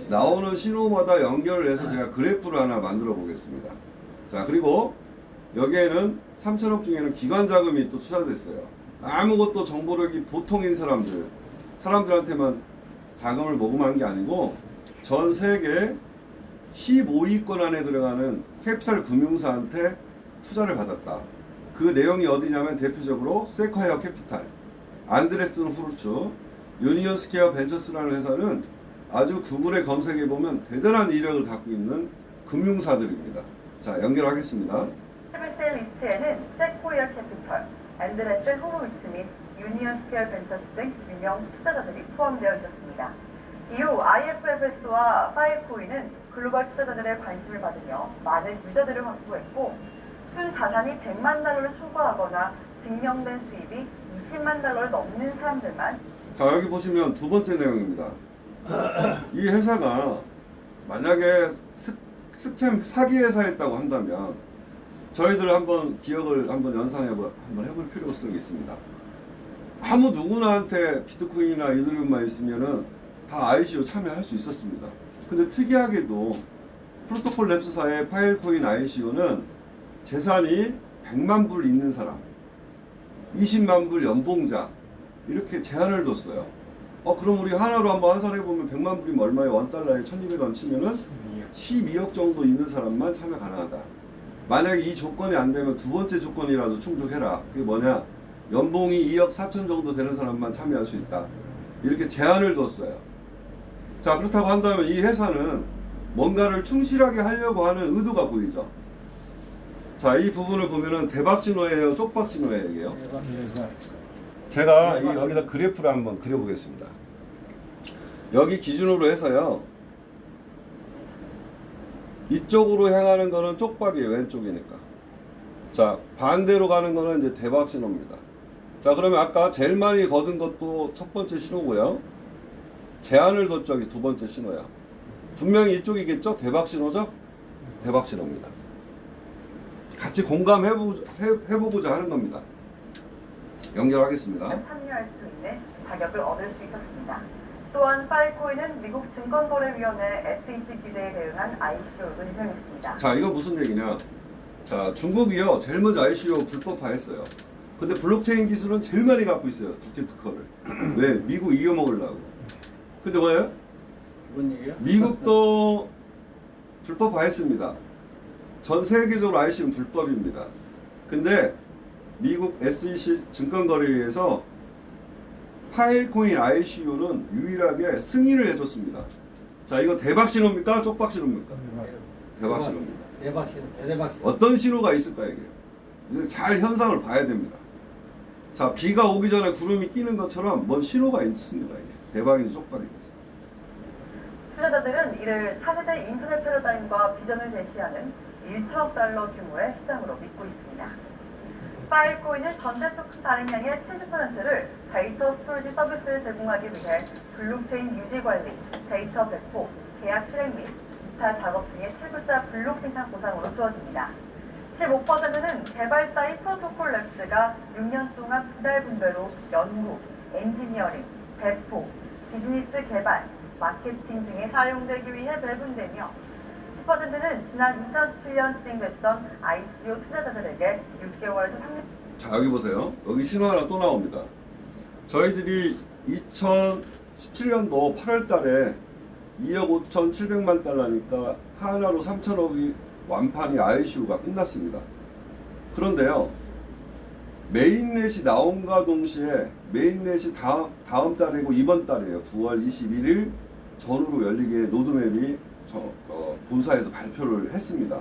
[SPEAKER 1] 나오는 신호마다 연결을 해서 제가 그래프를 하나 만들어 보겠습니다. 자, 그리고 여기에는 3천억 중에는 기관 자금이 또 투자됐어요. 아무것도 정보력이 보통인 사람들한테만 자금을 모금한 게 아니고 전 세계 15위권 안에 들어가는 캐피탈 금융사한테 투자를 받았다. 그 내용이 어디냐면 대표적으로 세콰이어 캐피탈, 안드레슨 후르츠, 유니언 스퀘어 벤처스라는 회사는 아주 구글에 검색해 보면 대단한 이력을 갖고 있는 금융사들입니다. 자, 연결하겠습니다.
[SPEAKER 8] 헤비셀 리스트에는 세코이아 캐피털, 앤드레슨 호로위츠 및 유니언 스퀘어 벤처스 등 유명 투자자들이 포함되어 있었습니다. 이후 IFFS와 파일코인은 글로벌 투자자들의 관심을 받으며 많은 유저들을 확보했고, 순 자산이 100만 달러를 초과하거나 증명된 수입이 20만 달러를 넘는 사람들만.
[SPEAKER 1] 자, 여기 보시면 두 번째 내용입니다. 이 회사가 만약에 스캠 사기 회사였다고 한다면 저희들 한번 기억을 한번 한번 해볼 필요성이 있습니다. 아무 누구나한테 비트코인이나 이더리움만 있으면은 다 ICO 참여할 수 있었습니다. 근데 특이하게도 프로토콜 랩스사의 파일코인 ICO는 재산이 100만 불 있는 사람, 20만 불 연봉자 이렇게 제한을 줬어요. 그럼 우리 하나로 한번 환산해보면 100만 불이면 얼마예요? $1달러에 1200원 치면은 12억 정도 있는 사람만 참여 가능하다. 만약에 이 조건이 안 되면 두 번째 조건이라도 충족해라. 그게 뭐냐? 연봉이 2억 4천 정도 되는 사람만 참여할 수 있다. 이렇게 제한을 뒀어요. 자, 그렇다고 한다면 이 회사는 뭔가를 충실하게 하려고 하는 의도가 보이죠. 자, 이 부분을 보면은 대박 신호예요, 쪽박 신호예요. 제가 여기다 그래프를 한번 그려보겠습니다. 여기 기준으로 해서요, 이쪽으로 향하는 거는 쪽박이에요, 왼쪽이니까. 자, 반대로 가는 거는 이제 대박 신호입니다. 자, 그러면 아까 제일 많이 거둔 것도 첫 번째 신호고요. 제한을 뒀 적이 두 번째 신호야. 분명히 이쪽이겠죠? 대박 신호죠? 대박 신호입니다. 같이 공감해보고자 하는 겁니다. 연결하겠습니다.
[SPEAKER 8] 참여할 수 있는 자격을 얻을 수 있었습니다. 또한 파일코인은 미국 증권거래위원회 SEC 규제에 대응한 ICO로 유명했습니다.
[SPEAKER 1] 자, 이건 무슨 얘기냐? 자, 중국이요 제일 먼저 ICO 불법화했어요. 근데 블록체인 기술은 제일 많이 갖고 있어요, 국제 특허를. 왜? 미국 이겨먹으려고. 근데 뭐예요?
[SPEAKER 2] 뭔 얘기야?
[SPEAKER 1] 미국도 불법화했습니다. 전 세계적으로 ICO는 불법입니다. 근데 미국 SEC 증권거래위에서 파일코인 ICO는 유일하게 승인을 해줬습니다. 자, 이거 대박 신호입니까? 쪽박 신호입니까? 대박 신호입니다.
[SPEAKER 2] 대박 신호, 대박 신호.
[SPEAKER 1] 어떤 신호가 있을까 이게? 이걸 잘 현상을 봐야 됩니다. 자, 비가 오기 전에 구름이 끼는 것처럼 뭔 신호가 있습니다. 이게 대박인지 쪽박인지.
[SPEAKER 8] 투자자들은 이를 차세대 인터넷 패러다임과 비전을 제시하는 1천억 달러 규모의 시장으로 믿고 있습니다. 파일코인은 전체 토큰 발행량의 70%를 데이터 스토리지 서비스를 제공하기 위해 블록체인 유지 관리, 데이터 배포, 계약 실행 및 기타 작업 등의 채굴자 블록 생산 보상으로 주어집니다. 15%는 개발사인 프로토콜 랩스가 6년 동안 분할 분배로 연구, 엔지니어링, 배포, 비즈니스 개발, 마케팅 등에 사용되기 위해 배분되며 10%는 지난 2017년 진행됐던 ICO 투자자들에게 6개월에서 3년.
[SPEAKER 1] 자, 여기 보세요. 여기 신호 하나 또 나옵니다. 저희들이 2017년도 8월 달에 2억 5,700만 달러니까 하나로 3천억이 완판이 ICO가 끝났습니다. 그런데요, 메인넷이 나온과 동시에 메인넷이 다음 달이고 이번 달이에요. 9월 21일 전후로 열리게 노드맵이 본사에서 발표를 했습니다.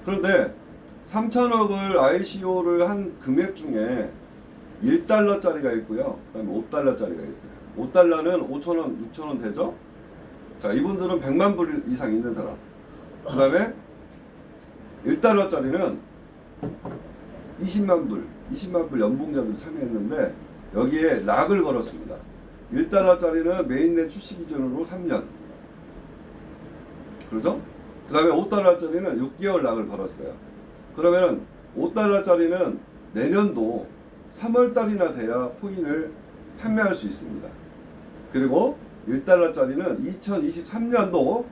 [SPEAKER 1] 그런데 3천억을 ICO를 한 금액 중에 1달러짜리가 있고요. 그 다음에 5달러짜리가 있어요. 5달러는 5천원, 6천원 되죠? 자, 이분들은 100만 불 이상 있는 사람. 그 다음에 1달러짜리는 20만 불 연봉자들이 참여했는데 여기에 락을 걸었습니다. 1달러짜리는 메인넷 출시 기준으로 3년. 그러죠? 그 다음에 5달러짜리는 6개월 락을 걸었어요. 그러면 5달러짜리는 내년도 3월달이나 돼야 코인을 판매할 수 있습니다. 그리고 1달러짜리는 2023년도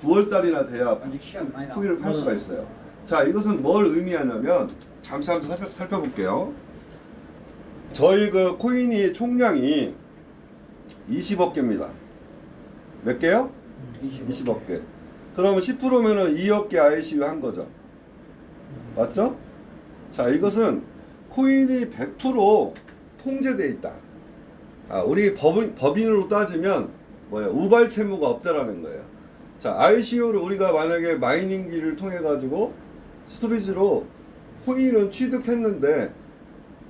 [SPEAKER 1] 9월달이나 돼야
[SPEAKER 2] 아직 시간 많이 남았어.
[SPEAKER 1] 코인을 팔 수가 있어요. 자, 이것은 뭘 의미하냐면 잠시 한번 살펴볼게요. 저희 그 코인이 총량이 20억 개입니다. 몇 개요? 20억 개. 그러면 10%면은 2억 개 ICU 한 거죠. 맞죠? 자, 이것은 코인이 100% 통제돼 있다. 우리 법인으로 따지면 뭐야? 우발 채무가 없다라는 거예요. 자, ICO를 우리가 만약에 마이닝기를 통해 가지고 스토리지로 코인은 취득했는데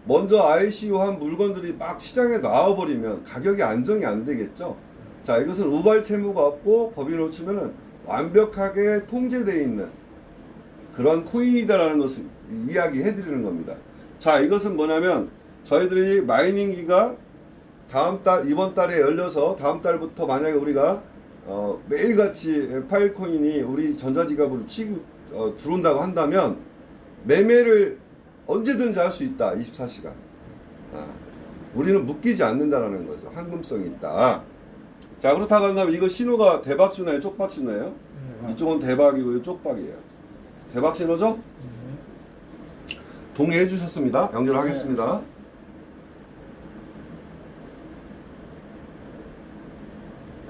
[SPEAKER 1] 먼저 ICO 한 물건들이 막 시장에 나와버리면 가격이 안정이 안 되겠죠. 자, 이것은 우발 채무가 없고 법인으로 치면은 완벽하게 통제되어 있는 그런 코인이다라는 것을 이야기해 드리는 겁니다. 자, 이것은 뭐냐면 저희들이 마이닝기가 이번 달에 열려서 다음 달부터 만약에 우리가 매일같이 파일코인이 우리 전자지갑으로 들어온다고 한다면 매매를 언제든지 할 수 있다. 24시간. 우리는 묶이지 않는다라는 거죠. 황금성이 있다. 자, 그렇다고 한다면 이거 신호가 대박 신호예요? 쪽박 신호예요? 이쪽은 대박이고 이거 쪽박이에요. 대박 신호죠? 동의해 주셨습니다. 연결하겠습니다.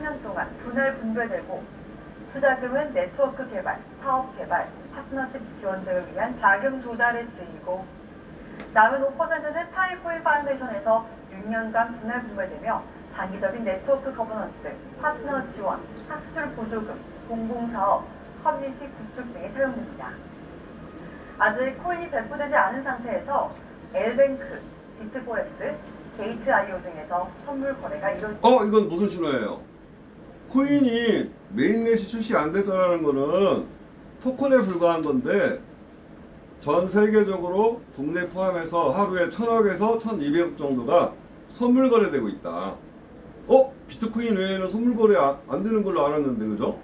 [SPEAKER 8] 10년 동안 분할 분배되고 투자금은 네트워크 개발, 사업 개발, 파트너십 지원 등을 위한 자금 조달에 쓰이고 남은 5%는 파일코인 파운데이션에서 6년간 분할 분배되며 장기적인 네트워크 거버넌스, 파트너 지원, 학술 보조금, 공공사업, 커뮤니티 구축 등에 사용됩니다. 아직 코인이 배포되지 않은 상태에서 엘뱅크, 비트포렉스, 게이트.io 등에서 선물 거래가 이루어집니다.
[SPEAKER 1] 이건 무슨 신호예요? 코인이 메인넷이 출시 안 됐다는 거는 토큰에 불과한 건데 전 세계적으로 국내 포함해서 하루에 1000억에서 1200억 정도가 선물 거래되고 있다. 비트코인 외에는 선물 거래 안 되는 걸로 알았는데, 그죠?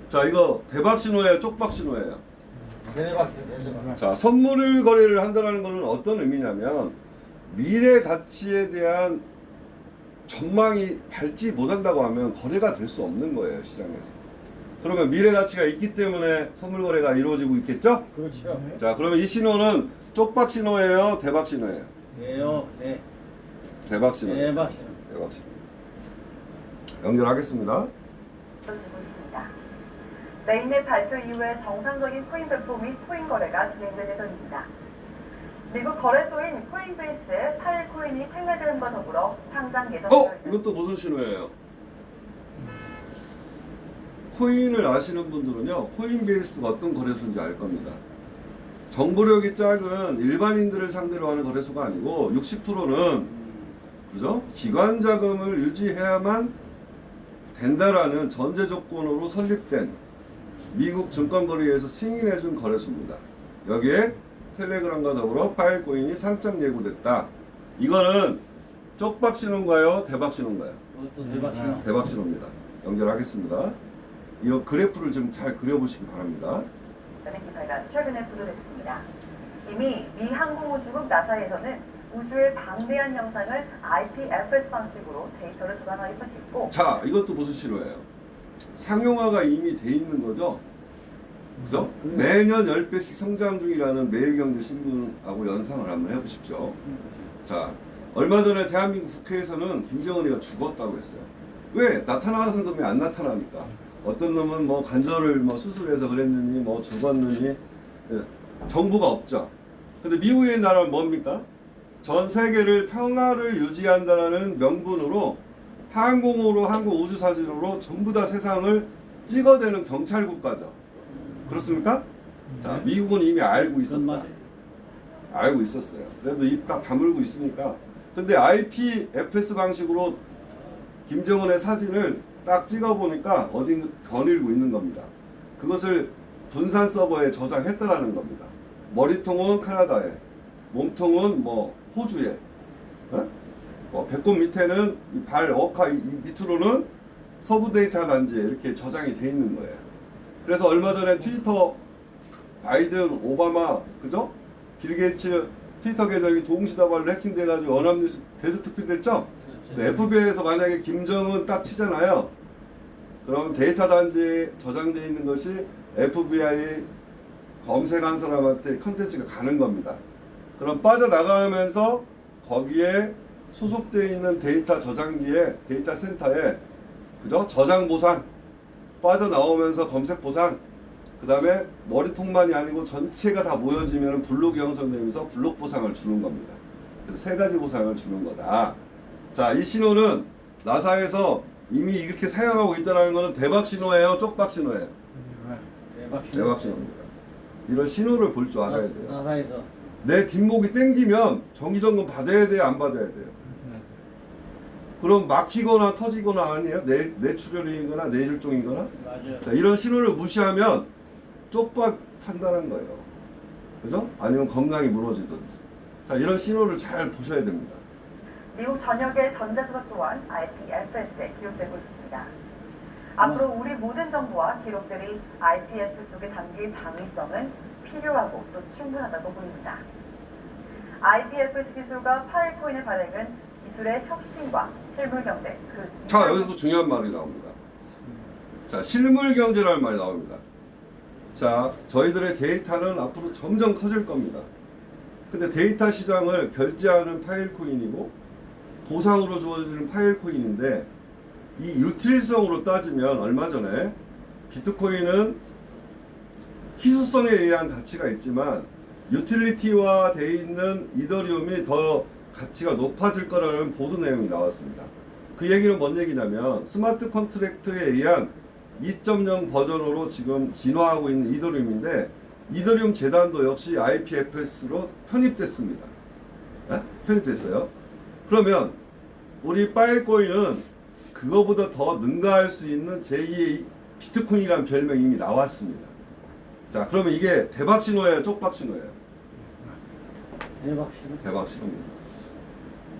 [SPEAKER 1] 자, 이거 대박 신호예요? 쪽박 신호예요?
[SPEAKER 2] 대박.
[SPEAKER 1] 자, 선물 거래를 한다는 것은 어떤 의미냐면 미래 가치에 대한 전망이 밝지 못한다고 하면 거래가 될 수 없는 거예요, 시장에서. 그러면 미래 가치가 있기 때문에 선물 거래가 이루어지고 있겠죠?
[SPEAKER 2] 그렇죠.
[SPEAKER 1] 자, 그러면 이 신호는 쪽박 신호예요? 대박 신호예요?
[SPEAKER 2] 네.
[SPEAKER 1] 대박 신호.
[SPEAKER 2] 대박 신호.
[SPEAKER 1] 대박 신호. 연결하겠습니다.
[SPEAKER 8] 이루어지고 있습니다. 메인넷 발표 이후에 정상적인 코인 배포 및 코인 거래가 진행될 예정입니다. 미국 거래소인 코인베이스의 파일코인이 텔레그램과 더불어 상장 예정입니다.
[SPEAKER 1] 이것도 무슨 신호예요? 코인을 아시는 분들은요, 코인베이스가 어떤 거래소인지 알 겁니다. 정보력이 작은 일반인들을 상대로 하는 거래소가 아니고 60%는 그죠? 기관 자금을 유지해야만 된다라는 전제 조건으로 설립된 미국 증권거래위에서 승인해준 거래소입니다. 여기에 텔레그램과 더불어 파일코인이 상장 예고됐다. 이거는 쪽박 신호인가요? 대박 신호인가요?
[SPEAKER 2] 이것도 대박 신호.
[SPEAKER 1] 대박 신호입니다. 연결하겠습니다. 이 그래프를 좀 잘 그려보시기 바랍니다.
[SPEAKER 8] 라는 기사가 최근에 보도됐습니다. 이미 미 항공우주국 나사에서는 우주의 방대한 영상을 IPFS 방식으로 데이터를 저장하기 시작했고,
[SPEAKER 1] 자, 이것도 무슨 신호예요? 상용화가 이미 돼 있는 거죠? 그죠? 매년 10배씩 성장 중이라는 매일경제신문하고 연상을 한번 해보십시오. 자, 얼마 전에 대한민국 국회에서는 김정은이가 죽었다고 했어요. 왜? 나타나는 놈이 안 나타나니까. 어떤 놈은 뭐 관절을 수술해서 그랬느니 뭐 죽었느니 정보가 없죠. 근데 미국의 나라는 뭡니까? 전 세계를 평화를 유지한다는 명분으로 항공으로 한국 우주사진으로 전부 다 세상을 찍어대는 경찰 국가죠. 그렇습니까? 자, 미국은 이미 알고 있었다. 알고 있었어요. 그래도 입 딱 다물고 있으니까. 근데 IPFS 방식으로 김정은의 사진을 딱 찍어보니까 어딘가 거닐고 있는 겁니다. 그것을 분산 서버에 저장했다라는 겁니다. 머리통은 캐나다에, 몸통은 뭐 호주에, 배꼽 밑에는 이 발 어카 이 밑으로는 서부 데이터 단지에 이렇게 저장이 돼 있는 거예요. 그래서 얼마 전에 트위터 바이든, 오바마, 그죠? 빌 게이츠 트위터 계정이 동시다발로 해킹돼가지고 연합뉴스 대수특필됐죠? FBI에서 만약에 김정은 딱 치잖아요. 그럼 데이터 단지에 저장되어 있는 것이 FBI 검색한 사람한테 컨텐츠가 가는 겁니다. 그럼 빠져나가면서 거기에 소속되어 있는 데이터 저장기에, 데이터 센터에, 그죠? 저장 보상, 빠져나오면서 검색 보상, 그 다음에 머리통만이 아니고 전체가 다 모여지면 블록이 형성되면서 블록 보상을 주는 겁니다. 그래서 세 가지 보상을 주는 거다. 자, 이 신호는 나사에서 이미 이렇게 사용하고 있다는 것은 대박 신호예요, 쪽박 신호예요? 대박 신호입니다. 이런 신호를 볼 줄 알아야 돼요.
[SPEAKER 2] 나사에서
[SPEAKER 1] 내 뒷목이 땡기면 정기점검 받아야 돼요, 안 받아야 돼요? 그럼 막히거나 터지거나 아니에요? 뇌출혈이거나 뇌혈종이거나?
[SPEAKER 2] 맞아요.
[SPEAKER 1] 자, 이런 신호를 무시하면 쪽박 찬다는 거예요. 그죠? 아니면 건강이 무너지든지. 자, 이런 신호를 잘 보셔야 됩니다.
[SPEAKER 8] 미국 전역의 전자수석 또한 IPFS에 기록되고 있습니다. 앞으로 우리 모든 정보와 기록들이 IPFS 속에 담길 당위성은 필요하고 또 충분하다고 보입니다. IPFS 기술과 파일 코인의 발행은 기술의 혁신과 실물 경제
[SPEAKER 1] 자, 여기서 중요한 말이 나옵니다. 자, 실물 경제라는 말이 나옵니다. 자, 저희들의 데이터는 앞으로 점점 커질 겁니다. 근데 데이터 시장을 결제하는 파일 코인이고 보상으로 주어지는 파일 코인인데 이 유틸성으로 따지면 얼마 전에 비트코인은 희소성에 의한 가치가 있지만 유틸리티화 되어 있는 이더리움이 더 가치가 높아질 거라는 보도 내용이 나왔습니다. 그 얘기는 뭔 얘기냐면 스마트 컨트랙트에 의한 2.0 버전으로 지금 진화하고 있는 이더리움인데 이더리움 재단도 역시 IPFS로 편입됐습니다. 편입됐어요. 그러면 우리 파일코인은 그거보다 더 능가할 수 있는 제2의 비트코인이라는 별명이 이미 나왔습니다. 자, 그러면 이게 대박 신호예요, 쪽박 신호예요?
[SPEAKER 2] 대박 신호.
[SPEAKER 1] 대박 신호입니다.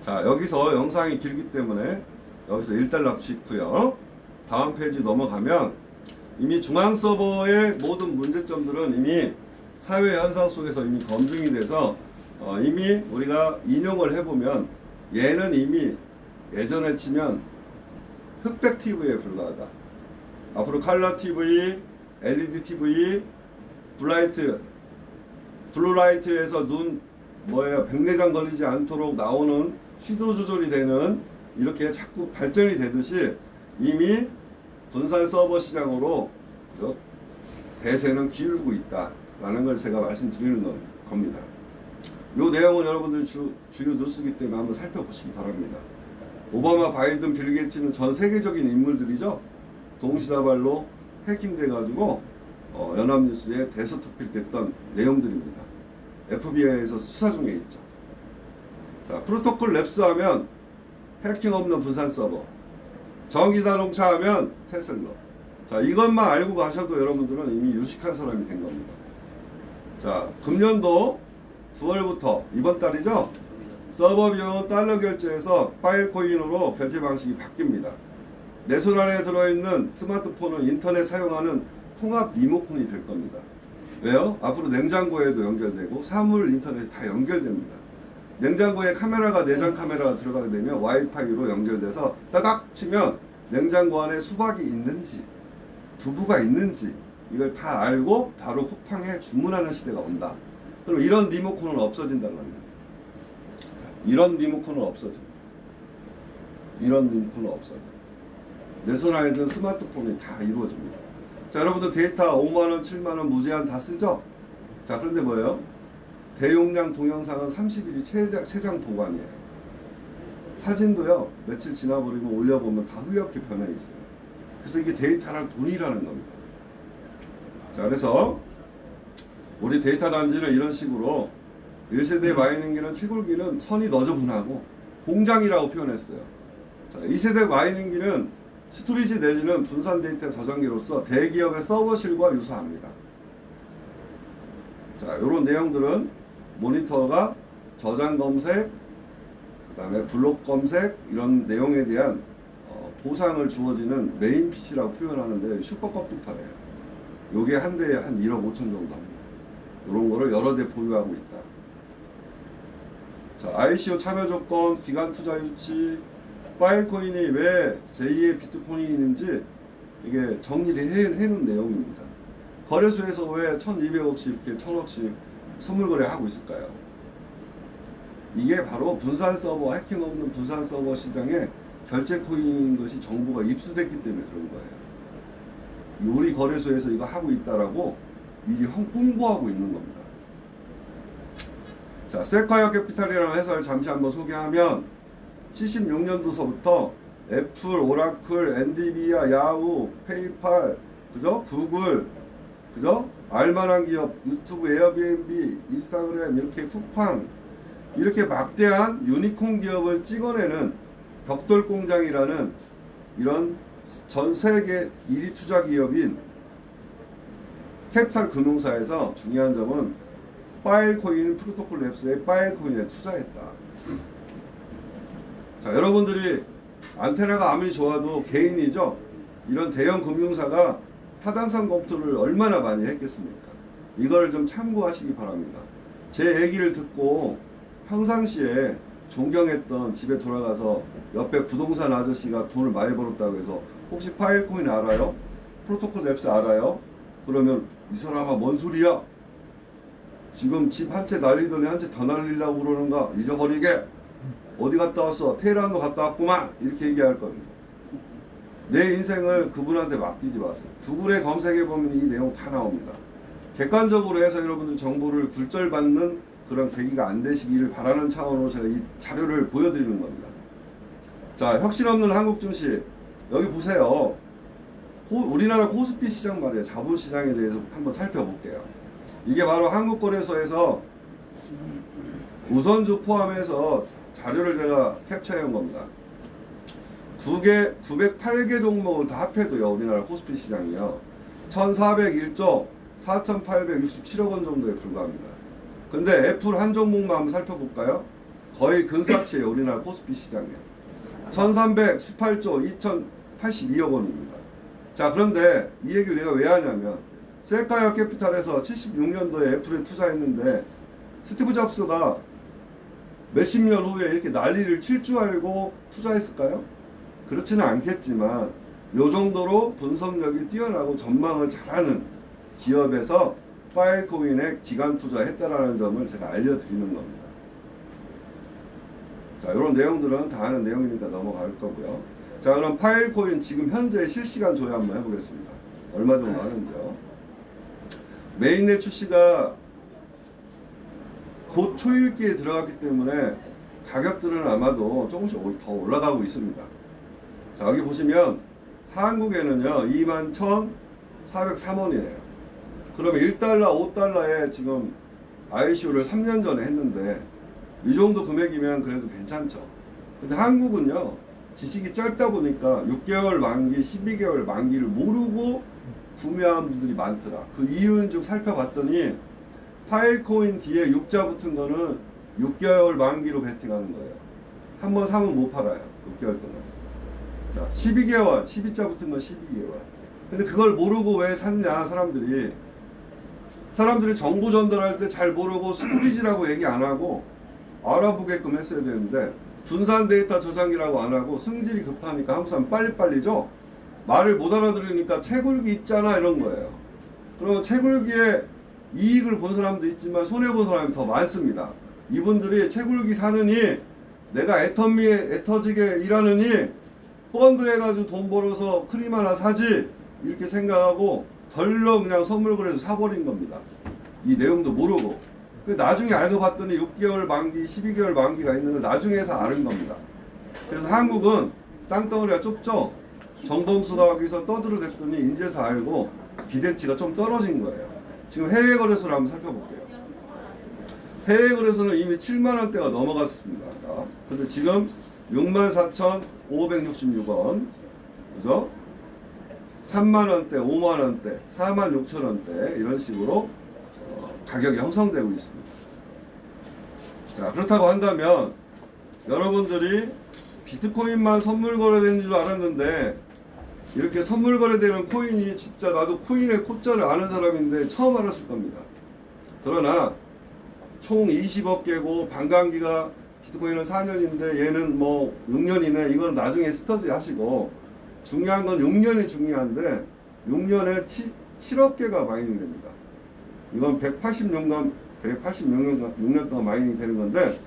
[SPEAKER 1] 자, 여기서 영상이 길기 때문에 여기서 일단락 짚고요. 다음 페이지 넘어가면 이미 중앙 서버의 모든 문제점들은 이미 사회 현상 속에서 이미 검증이 돼서 이미 우리가 인용을 해보면 얘는 이미 예전에 치면 흑백 TV에 불과하다. 앞으로 칼라 TV, LED TV, 블루라이트에서 눈 백내장 걸리지 않도록 나오는 시도 조절이 되는 이렇게 자꾸 발전이 되듯이 이미 분산 서버 시장으로 대세는 기울고 있다라는 걸 제가 말씀드리는 겁니다. 이 내용은 여러분들이 주요 뉴스이기 때문에 한번 살펴보시기 바랍니다. 오바마, 바이든, 빌 게이츠는 전 세계적인 인물들이죠. 동시다발로 해킹돼가지고 연합뉴스에 대서특필됐던 내용들입니다. FBI에서 수사 중에 있죠. 자, 프로토콜 랩스 하면 해킹 없는 분산 서버, 전기자동차 하면 테슬라. 자, 이것만 알고 가셔도 여러분들은 이미 유식한 사람이 된 겁니다. 자, 금년도 9월부터 이번 달이죠. 서버 비용은 달러 결제에서 파일 코인으로 결제 방식이 바뀝니다. 내 손 안에 들어있는 스마트폰은 인터넷 사용하는 통합 리모컨이 될 겁니다. 왜요? 앞으로 냉장고에도 연결되고 사물 인터넷이 다 연결됩니다. 냉장고에 카메라가 내장 카메라가 들어가게 되면 와이파이로 연결돼서 따닥 치면 냉장고 안에 수박이 있는지 두부가 있는지 이걸 다 알고 바로 쿠팡에 주문하는 시대가 온다. 그럼 이런 리모컨은 없어진다는 겁니다. 이런 리모컨은 없어집니다. 이런 리모컨은 없어집니다. 내 손 안에 든 스마트폰이 다 이루어집니다. 자, 여러분들 데이터 5만원, 7만원 무제한 다 쓰죠? 자, 그런데 뭐예요? 대용량 동영상은 30일이 최장 보관이에요. 사진도요, 며칠 지나버리고 올려보면 다 흐엽게 변해 있어요. 그래서 이게 데이터랑 돈이라는 겁니다. 자, 그래서 우리 데이터 단지는 이런 식으로 1세대 마이닝기는 채굴기는 선이 너저분하고 공장이라고 표현했어요. 자, 2세대 마이닝기는 스토리지 내지는 분산 데이터 저장기로서 대기업의 서버실과 유사합니다. 자, 이런 내용들은 모니터가 저장 검색, 그 다음에 블록 검색 이런 내용에 대한 보상을 주어지는 메인 PC라고 표현하는데 슈퍼 컴퓨터예요. 요게 한 대에 한 1억 5천 정도 합니다. 이런 거를 여러 대 보유하고 있다. 자, ICO 참여 조건, 기간 투자 유치, 파일코인이 왜 제2의 비트코인인지 이게 정리를 해놓은 내용입니다. 거래소에서 왜 1,200억씩 이렇게 1,000억씩 선물 거래하고 있을까요? 이게 바로 분산 서버, 해킹 없는 분산 서버 시장에 결제 코인인 것이 정보가 입수됐기 때문에 그런 거예요. 우리 거래소에서 이거 하고 있다라고 미리 홍보하고 있는 겁니다. 자, 세콰이어 캐피탈이라는 회사를 잠시 한번 소개하면 76년도서부터 애플, 오라클, 엔비디아, 야후, 페이팔, 그죠? 구글, 그죠? 알만한 기업, 유튜브, 에어비앤비, 인스타그램, 이렇게 쿠팡, 이렇게 막대한 유니콘 기업을 찍어내는 벽돌공장이라는 이런 전 세계 1위 투자 기업인 캐피탈 금융사에서 중요한 점은 파일코인 프로토콜 랩스의 파일코인에 투자했다. 자, 여러분들이 안테나가 아무리 좋아도 개인이죠. 이런 대형 금융사가 타당성 검토를 얼마나 많이 했겠습니까? 이걸 좀 참고하시기 바랍니다. 제 얘기를 듣고 평상시에 존경했던 집에 돌아가서 옆에 부동산 아저씨가 돈을 많이 벌었다고 해서 혹시 파일코인 알아요? 프로토콜 랩스 알아요? 그러면 이 사람아 뭔 소리야? 지금 집 한 채 날리더니 한 채 더 날리려고 그러는가? 잊어버리게. 어디 갔다 왔어? 테헤란도 갔다 왔구만. 이렇게 얘기할 겁니다. 내 인생을 그분한테 맡기지 마세요. 구글에 검색해보면 이 내용 다 나옵니다. 객관적으로 해서 여러분들 정보를 굴절받는 그런 계기가 안 되시기를 바라는 차원으로 제가 이 자료를 보여드리는 겁니다. 자, 혁신 없는 한국 증시. 여기 보세요. 우리나라 코스피 시장 말이에요. 자본시장에 대해서 한번 살펴볼게요. 이게 바로 한국거래소에서 우선주 포함해서 자료를 제가 캡처해 온 겁니다. 908개 종목을 다 합해도요, 우리나라 코스피 시장이요, 1401조 4867억 원 정도에 불과합니다. 근데 애플 한 종목만 한번 살펴볼까요? 거의 근사치예요, 우리나라 코스피 시장이요. 1318조 2082억 원입니다. 자, 그런데 이 얘기를 내가 왜 하냐면, 세콰이어 캐피탈에서 76년도에 애플에 투자했는데 스티브 잡스가 몇십 년 후에 이렇게 난리를 칠 줄 알고 투자했을까요? 그렇지는 않겠지만 요 정도로 분석력이 뛰어나고 전망을 잘하는 기업에서 파일코인에 기간 투자했다라는 점을 제가 알려드리는 겁니다. 자, 이런 내용들은 다 아는 내용이니까 넘어갈 거고요. 자, 그럼 파일코인 지금 현재 실시간 조회 한번 해보겠습니다. 얼마 정도 하는지요? 메인넷 출시가 곧 초읽기에 들어갔기 때문에 가격들은 아마도 조금씩 더 올라가고 있습니다. 자, 여기 보시면 한국에는요 21,403원이에요. 그러면 1달러, 5달러에 지금 ICO를 3년 전에 했는데 이 정도 금액이면 그래도 괜찮죠. 근데 한국은요 지식이 짧다 보니까 6개월 만기, 12개월 만기를 모르고 구매한 분들이 많더라. 그 이유인즉 살펴봤더니 파일코인 뒤에 6자 붙은 거는 6개월 만기로 베팅하는 거예요. 한번 사면 못 팔아요. 6개월 동안. 자, 12개월, 12자 붙은 건 12개월. 근데 그걸 모르고 왜 샀냐, 사람들이 정보 전달할 때 잘 모르고 스토리지라고 얘기 안 하고 알아보게끔 했어야 되는데 분산 데이터 저장기라고 안 하고 승질이 급하니까 한국 사람 빨리빨리죠. 말을 못 알아들으니까 채굴기 있잖아 이런 거예요. 그러면 채굴기에 이익을 본 사람도 있지만 손해본 사람이 더 많습니다. 이분들이 채굴기 사느니 내가 애터지게 일하느니 펀드 해가지고 돈 벌어서 크림 하나 사지 이렇게 생각하고 덜렁 그냥 선물 거래서 사버린 겁니다. 이 내용도 모르고. 나중에 알고 봤더니 6개월 만기, 12개월 만기가 있는 걸 나중에서 아는 겁니다. 그래서 한국은 땅덩어리가 좁죠. 정범수가 여기서 떠들어댔더니 인제서 알고 기대치가 좀 떨어진 거예요. 지금 해외 거래소를 한번 살펴볼게요. 해외 거래소는 이미 7만 원대가 넘어갔습니다. 근데 지금 64,566원, 그죠? 3만 원대, 5만 원대, 4만 6천 원대 이런 식으로 가격이 형성되고 있습니다. 자, 그렇다고 한다면 여러분들이 비트코인만 선물 거래되는 줄 알았는데 이렇게 선물 거래되는 코인이 진짜 나도 코인의 코자를 아는 사람인데 처음 알았을 겁니다. 그러나 총 20억 개고 반감기가 비트코인은 4년인데 얘는 뭐 6년이네. 이건 나중에 스터디 하시고 중요한 건 6년이 중요한데 6년에 7억 개가 마이닝 됩니다. 이건 186년 동안 마이닝이 되는 건데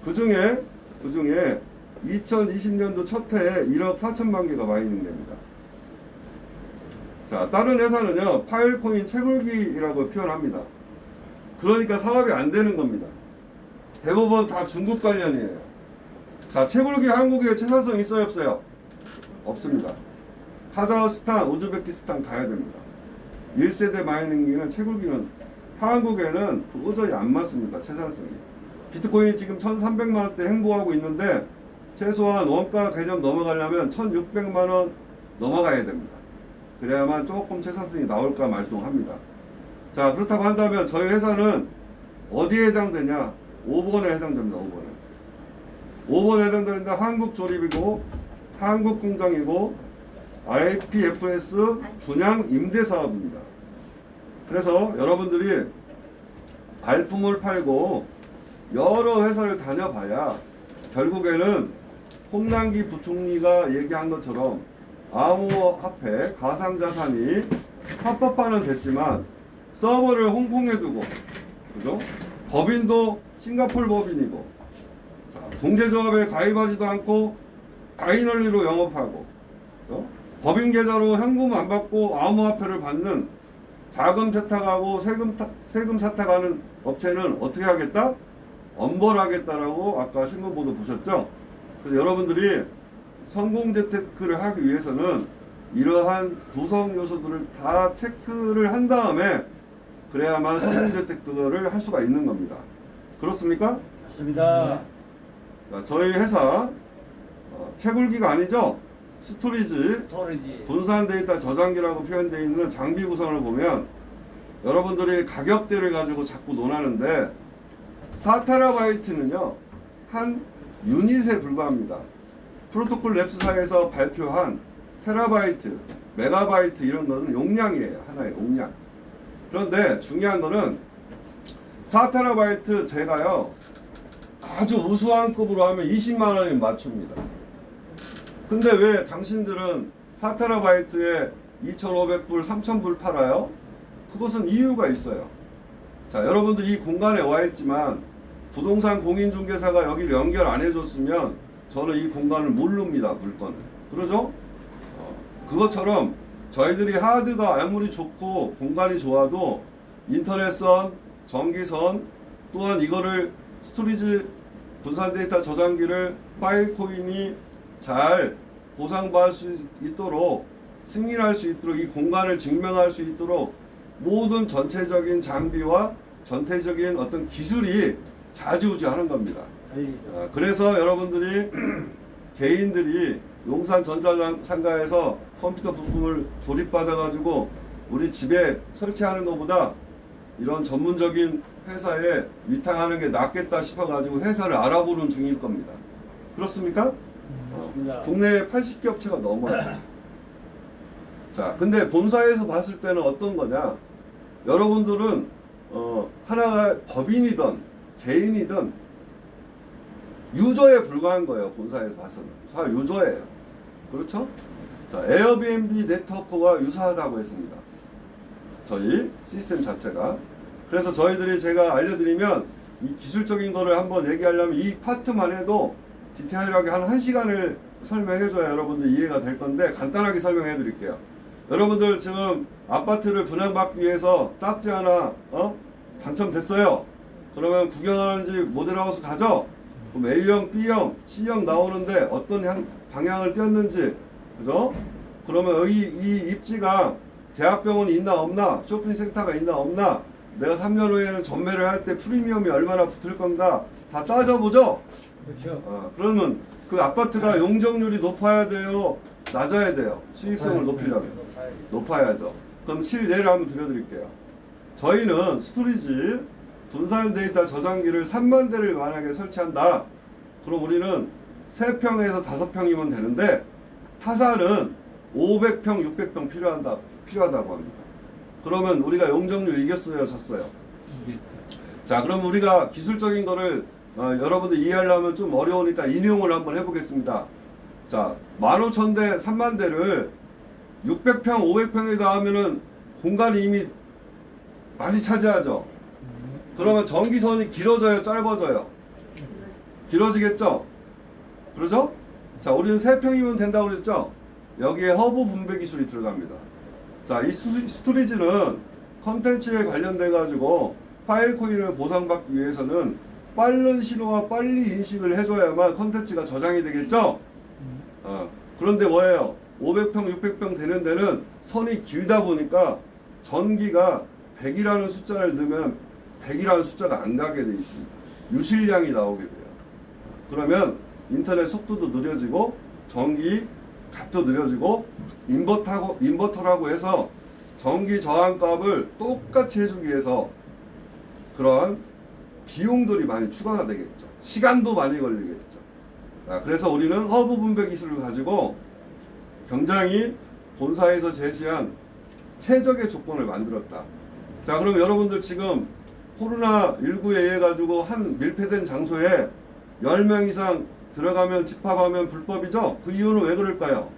[SPEAKER 1] 그 중에 2020년도 첫 해에 1억 4천만 개가 마이닝 됩니다. 자, 다른 회사는요 파일코인 채굴기라고 표현합니다. 그러니까 사업이 안 되는 겁니다. 대부분 다 중국 관련이에요. 자, 채굴기 한국에 채산성 있어요 없어요? 없습니다. 카자흐스탄, 우즈베키스탄 가야 됩니다. 1세대 마이닝기는 채굴기는 한국에는 도저히 안 맞습니다. 채산성이. 비트코인이 지금 1,300만 원대 행보하고 있는데 최소한 원가 개념 넘어가려면 1,600만 원 넘어가야 됩니다. 그래야만 조금 채산성이 나올까 말동합니다. 자, 그렇다고 한다면 저희 회사는 어디에 해당되냐? 5번에 해당됩니다. 5번에 해당되는데 한국 조립이고 한국 공장이고 IPFS 분양 임대 사업입니다. 그래서 여러분들이 발품을 팔고 여러 회사를 다녀봐야 결국에는 홍남기 부총리가 얘기한 것처럼 암호화폐 가상자산이 합법화는 됐지만 서버를 홍콩에 두고, 그죠? 법인도 싱가포르 법인이고, 자, 공제조합에 가입하지도 않고 바이너리로 영업하고, 그죠? 법인 계좌로 현금 안 받고 암호화폐를 받는 자금 세탁하고 세금 세탁하는 업체는 어떻게 하겠다? 엄벌하겠다라고 아까 신문 보도 보셨죠? 그래서 여러분들이 성공 재테크를 하기 위해서는 이러한 구성 요소들을 다 체크를 한 다음에 그래야만 성공 재테크를 할 수가 있는 겁니다. 그렇습니까?
[SPEAKER 2] 맞습니다.
[SPEAKER 1] 자, 저희 회사 채굴기가 아니죠? 스토리지 분산 데이터 저장기라고 표현되어 있는 장비 구성을 보면 여러분들이 가격대를 가지고 자꾸 논하는데 4TB는요 한 유닛에 불과합니다. 프로토콜 랩스사에서 발표한 테라바이트, 메가바이트 이런 거는 용량이에요. 하나의 용량. 그런데 중요한 거는 4TB 제가요 아주 우수한 급으로 하면 20만 원이 맞춥니다. 근데 왜 당신들은 4TB에 2,500불, 3,000불 팔아요? 그것은 이유가 있어요. 자, 여러분들 이 공간에 와 있지만 부동산 공인중개사가 여기를 연결 안 해줬으면 저는 이 공간을 모릅니다. 물건을. 그러죠? 그것처럼 저희들이 하드가 아무리 좋고 공간이 좋아도 인터넷선, 전기선 또한 이거를 스토리지 분산 데이터 저장기를 파일 코인이 잘 보상받을 수 있도록 승인할 수 있도록 이 공간을 증명할 수 있도록 모든 전체적인 장비와 전체적인 어떤 기술이 좌지우지하는 겁니다. 그래서 여러분들이 개인들이 용산 전자상가에서 컴퓨터 부품을 조립받아 가지고 우리 집에 설치하는 것보다 이런 전문적인 회사에 위탁하는 게 낫겠다 싶어 가지고 회사를 알아보는 중일 겁니다. 그렇습니까? 국내에 80개 업체가 넘어요. 자, 근데 본사에서 봤을 때는 어떤 거냐? 여러분들은 하나가 법인이든 개인이든 유저에 불과한 거예요. 본사에서 봐서는 다 유저예요. 그렇죠? 자, 에어비앤비 네트워크가 유사하다고 했습니다. 저희 시스템 자체가. 그래서 저희들이 제가 알려드리면 이 기술적인 거를 한번 얘기하려면 이 파트만 해도 디테일하게 한 1시간을 설명해줘야 여러분들 이해가 될 건데 간단하게 설명해 드릴게요. 여러분들 지금 아파트를 분양받기 위해서 딱지 하나 당첨됐어요. 그러면 구경하는 집 모델하우스 가죠? 그럼 A형, B형, C형 나오는데 어떤 방향을 띄었는지, 그죠? 그러면 여기 이 입지가 대학병원이 있나 없나, 쇼핑센터가 있나 없나, 내가 3년 후에는 전매를 할 때 프리미엄이 얼마나 붙을 건가 다 따져보죠?
[SPEAKER 2] 그렇죠.
[SPEAKER 1] 그러면 그 아파트가 용적률이 높아야 돼요? 낮아야 돼요? 수익성을 높이려면? 높아야죠. 그럼 실례를 한번 드려드릴게요. 저희는 스토리지 분산 데이터 저장기를 3만 대를 만약에 설치한다. 그럼 우리는 3평에서 5평이면 되는데 타사는 500평, 600평 필요하다고 합니다. 그러면 우리가 용적률 이겼어요, 졌어요? 자, 그럼 우리가 기술적인 거를 여러분들 이해하려면 좀 어려우니까 인용을 한번 해보겠습니다. 자, 15,000대, 3만 대를 600평, 500평에다 하면은 공간이 이미 많이 차지하죠. 그러면 전기선이 길어져요, 짧아져요? 길어지겠죠? 그러죠? 자, 우리는 3평이면 된다고 그랬죠? 여기에 허브 분배 기술이 들어갑니다. 자, 이 스토리지는 컨텐츠에 관련돼 가지고 파일 코인을 보상받기 위해서는 빠른 신호와 빨리 인식을 해줘야만 컨텐츠가 저장이 되겠죠? 그런데 뭐예요? 500평, 600평 되는 데는 선이 길다 보니까 전기가 100이라는 숫자를 넣으면 100이라는 숫자가 안 가게 돼 있습니다. 유실량이 나오게 돼요. 그러면 인터넷 속도도 느려지고 전기 값도 느려지고 인버터라고 해서 전기 저항값을 똑같이 해주기 위해서 그런 비용들이 많이 추가가 되겠죠. 시간도 많이 걸리겠죠. 그래서 우리는 허브 분배 기술을 가지고 굉장히 본사에서 제시한 최적의 조건을 만들었다. 자, 그럼 여러분들 지금 코로나19에 의해 가지고 한 밀폐된 장소에 10명 이상 들어가면 집합하면 불법이죠? 그 이유는 왜 그럴까요?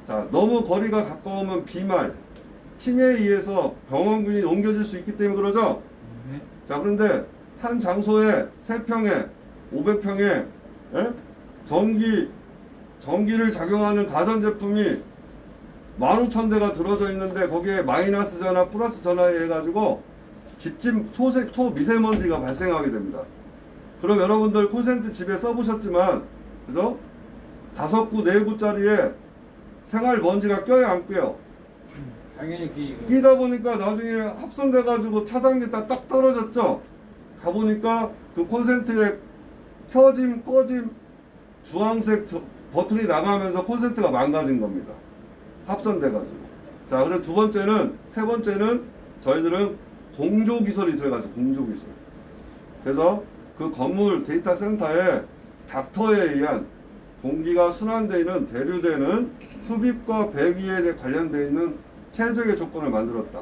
[SPEAKER 1] 자, 너무 거리가 가까우면 비말, 침해에 의해서 병원균이 옮겨질 수 있기 때문에 그러죠? 자, 그런데 한 장소에 3평에 500평에 전기를 작용하는 가전제품이 15,000대가 들어져 있는데 거기에 마이너스 전화, 플러스 전화에 해가지고 집집 초미세먼지가 발생하게 됩니다. 그럼 여러분들 콘센트 집에 써보셨지만, 그죠? 5구, 4구짜리에 생활 먼지가 껴요, 안 껴요?
[SPEAKER 2] 당연히
[SPEAKER 1] 끼다 보니까 나중에 합성돼가지고 차단기다 딱 떨어졌죠? 가보니까 그 콘센트에 켜짐, 꺼짐, 주황색 버튼이 나가면서 콘센트가 망가진 겁니다. 합선돼가지고. 자, 그리고 세 번째는 저희들은 공조기술이 들어가서 공조기술. 그래서 그 건물 데이터 센터에 닥터에 의한 공기가 순환되는 대류되는 흡입과 배기에 관련되어 있는 최적의 조건을 만들었다.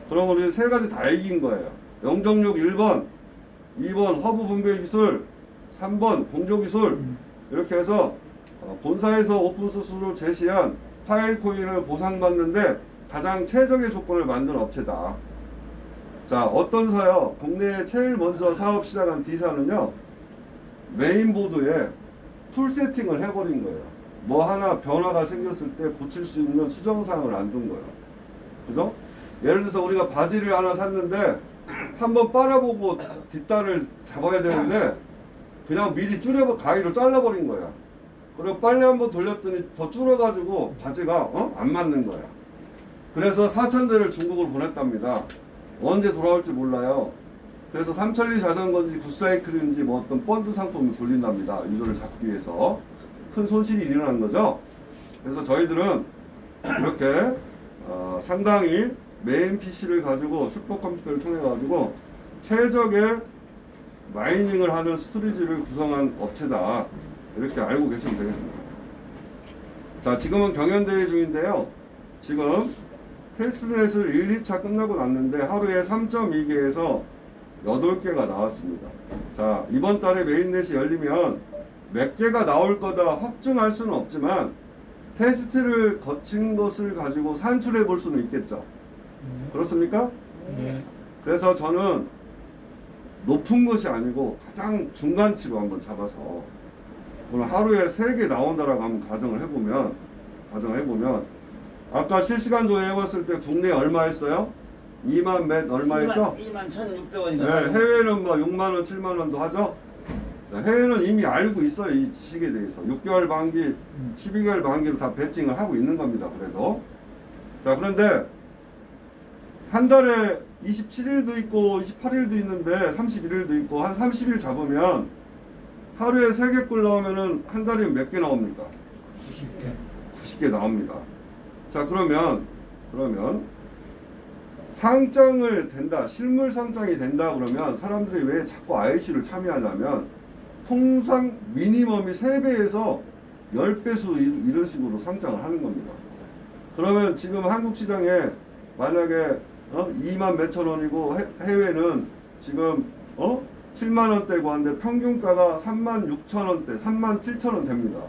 [SPEAKER 1] 그럼 우리 3가지 다 이긴 거예요. 용적률 1번, 2번 허브 분배 기술, 3번 공조기술. 이렇게 해서 본사에서 오픈소스로 제시한 파일 코인을 보상받는데 가장 최적의 조건을 만든 업체다. 자, 어떤 사요? 국내에 제일 먼저 사업 시작한 D사는요, 메인보드에 풀 세팅을 해버린 거예요. 뭐 하나 변화가 생겼을 때 고칠 수 있는 수정사항을 안 둔 거예요. 그죠? 예를 들어서 우리가 바지를 하나 샀는데 한번 빨아보고 뒷단을 잡아야 되는데 그냥 미리 가위로 잘라버린 거야. 그리고 빨래 한번 돌렸더니 더 줄어가지고 바지가 안 맞는 거야. 그래서 4,000대를 중국으로 보냈답니다. 언제 돌아올지 몰라요. 그래서 삼천리 자전거인지 굿사이클인지 뭐 어떤 펀드 상품을 돌린답니다. 유저를 잡기 위해서. 큰 손실이 일어난 거죠. 그래서 저희들은 이렇게 상당히 메인 PC를 가지고 슈퍼컴퓨터를 통해 가지고 최적의 마이닝을 하는 스토리지를 구성한 업체다. 이렇게 알고 계시면 되겠습니다. 자, 지금은 경연대회 중인데요. 지금 테스트넷을 1, 2차 끝나고 났는데 하루에 3.2개에서 8개가 나왔습니다. 자, 이번 달에 메인넷이 열리면 몇 개가 나올 거다 확증할 수는 없지만 테스트를 거친 것을 가지고 산출해 볼 수는 있겠죠. 그렇습니까?
[SPEAKER 3] 네.
[SPEAKER 1] 그래서 저는 높은 것이 아니고 가장 중간치로 한번 잡아서 오늘 하루에 3개 나온다라고 한번 가정을 해보면 아까 실시간 조회 해봤을 때 국내 얼마 했어요? 2만 몇 얼마 했죠?
[SPEAKER 2] 21,600원인가?
[SPEAKER 1] 네, 해외는 뭐 6만 원, 7만 원도 하죠. 자, 해외는 이미 알고 있어요, 이 지식에 대해서. 6개월 만기, 12개월 만기로 다 배팅을 하고 있는 겁니다. 그래도. 자, 그런데 한 달에 27일도 있고 28일도 있는데 31일도 있고 한 30일 잡으면 하루에 3개 꼴 나오면은 한 달에 몇 개 나옵니까? 90개 나옵니다. 자, 그러면 상장을 된다, 실물 상장이 된다 그러면 사람들이 왜 자꾸 IC를 참여하냐면 통상 미니멈이 3배에서 10배수 이런 식으로 상장을 하는 겁니다. 그러면 지금 한국 시장에 만약에 2만 몇천 원이고 해외는 지금 7만 원대고 한데 평균가가 3만 6천 원대, 3만 7천 원 됩니다.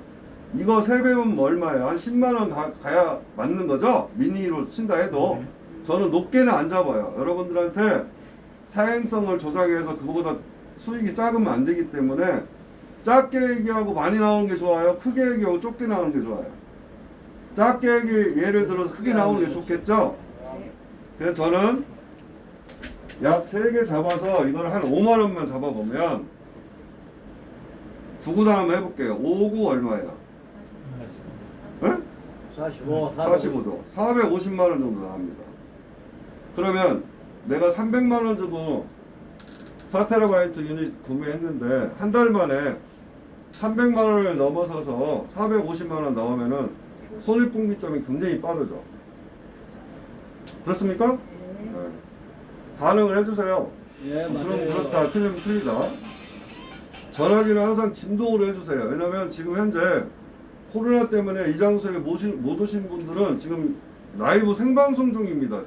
[SPEAKER 1] 이거 3배면 얼마예요? 한 10만 원 가야 맞는 거죠? 미니로 친다 해도 저는 높게는 안 잡아요. 여러분들한테 사행성을 조작해서 그거보다 수익이 작으면 안 되기 때문에 작게 얘기하고 많이 나오는 게 좋아요? 크게 얘기하고 좁게 나오는 게 좋아요? 작게 예를 들어서 크게 나오는 게 좋겠죠? 그래서 저는 약 3개 잡아서 이걸 한 5만 원만 잡아보면 두구단 한번 해볼게요. 5구 얼마예요? 네?
[SPEAKER 2] 45,
[SPEAKER 1] 45죠. 450만 원 정도 나옵니다. 그러면 내가 300만 원 주고 4TB 유닛 구매했는데 한 달 만에 300만 원을 넘어서서 450만 원 나오면은 손익분기점이 굉장히 빠르죠. 그렇습니까? 네. 반응을 해주세요.
[SPEAKER 2] 예,
[SPEAKER 1] 그럼
[SPEAKER 2] 맞아요.
[SPEAKER 1] 그렇다, 틀리면 틀리다. 전화기는 항상 진동으로 해주세요. 왜냐면 지금 현재 코로나 때문에 이 장소에 못 오신 분들은 지금 라이브 생방송 중입니다.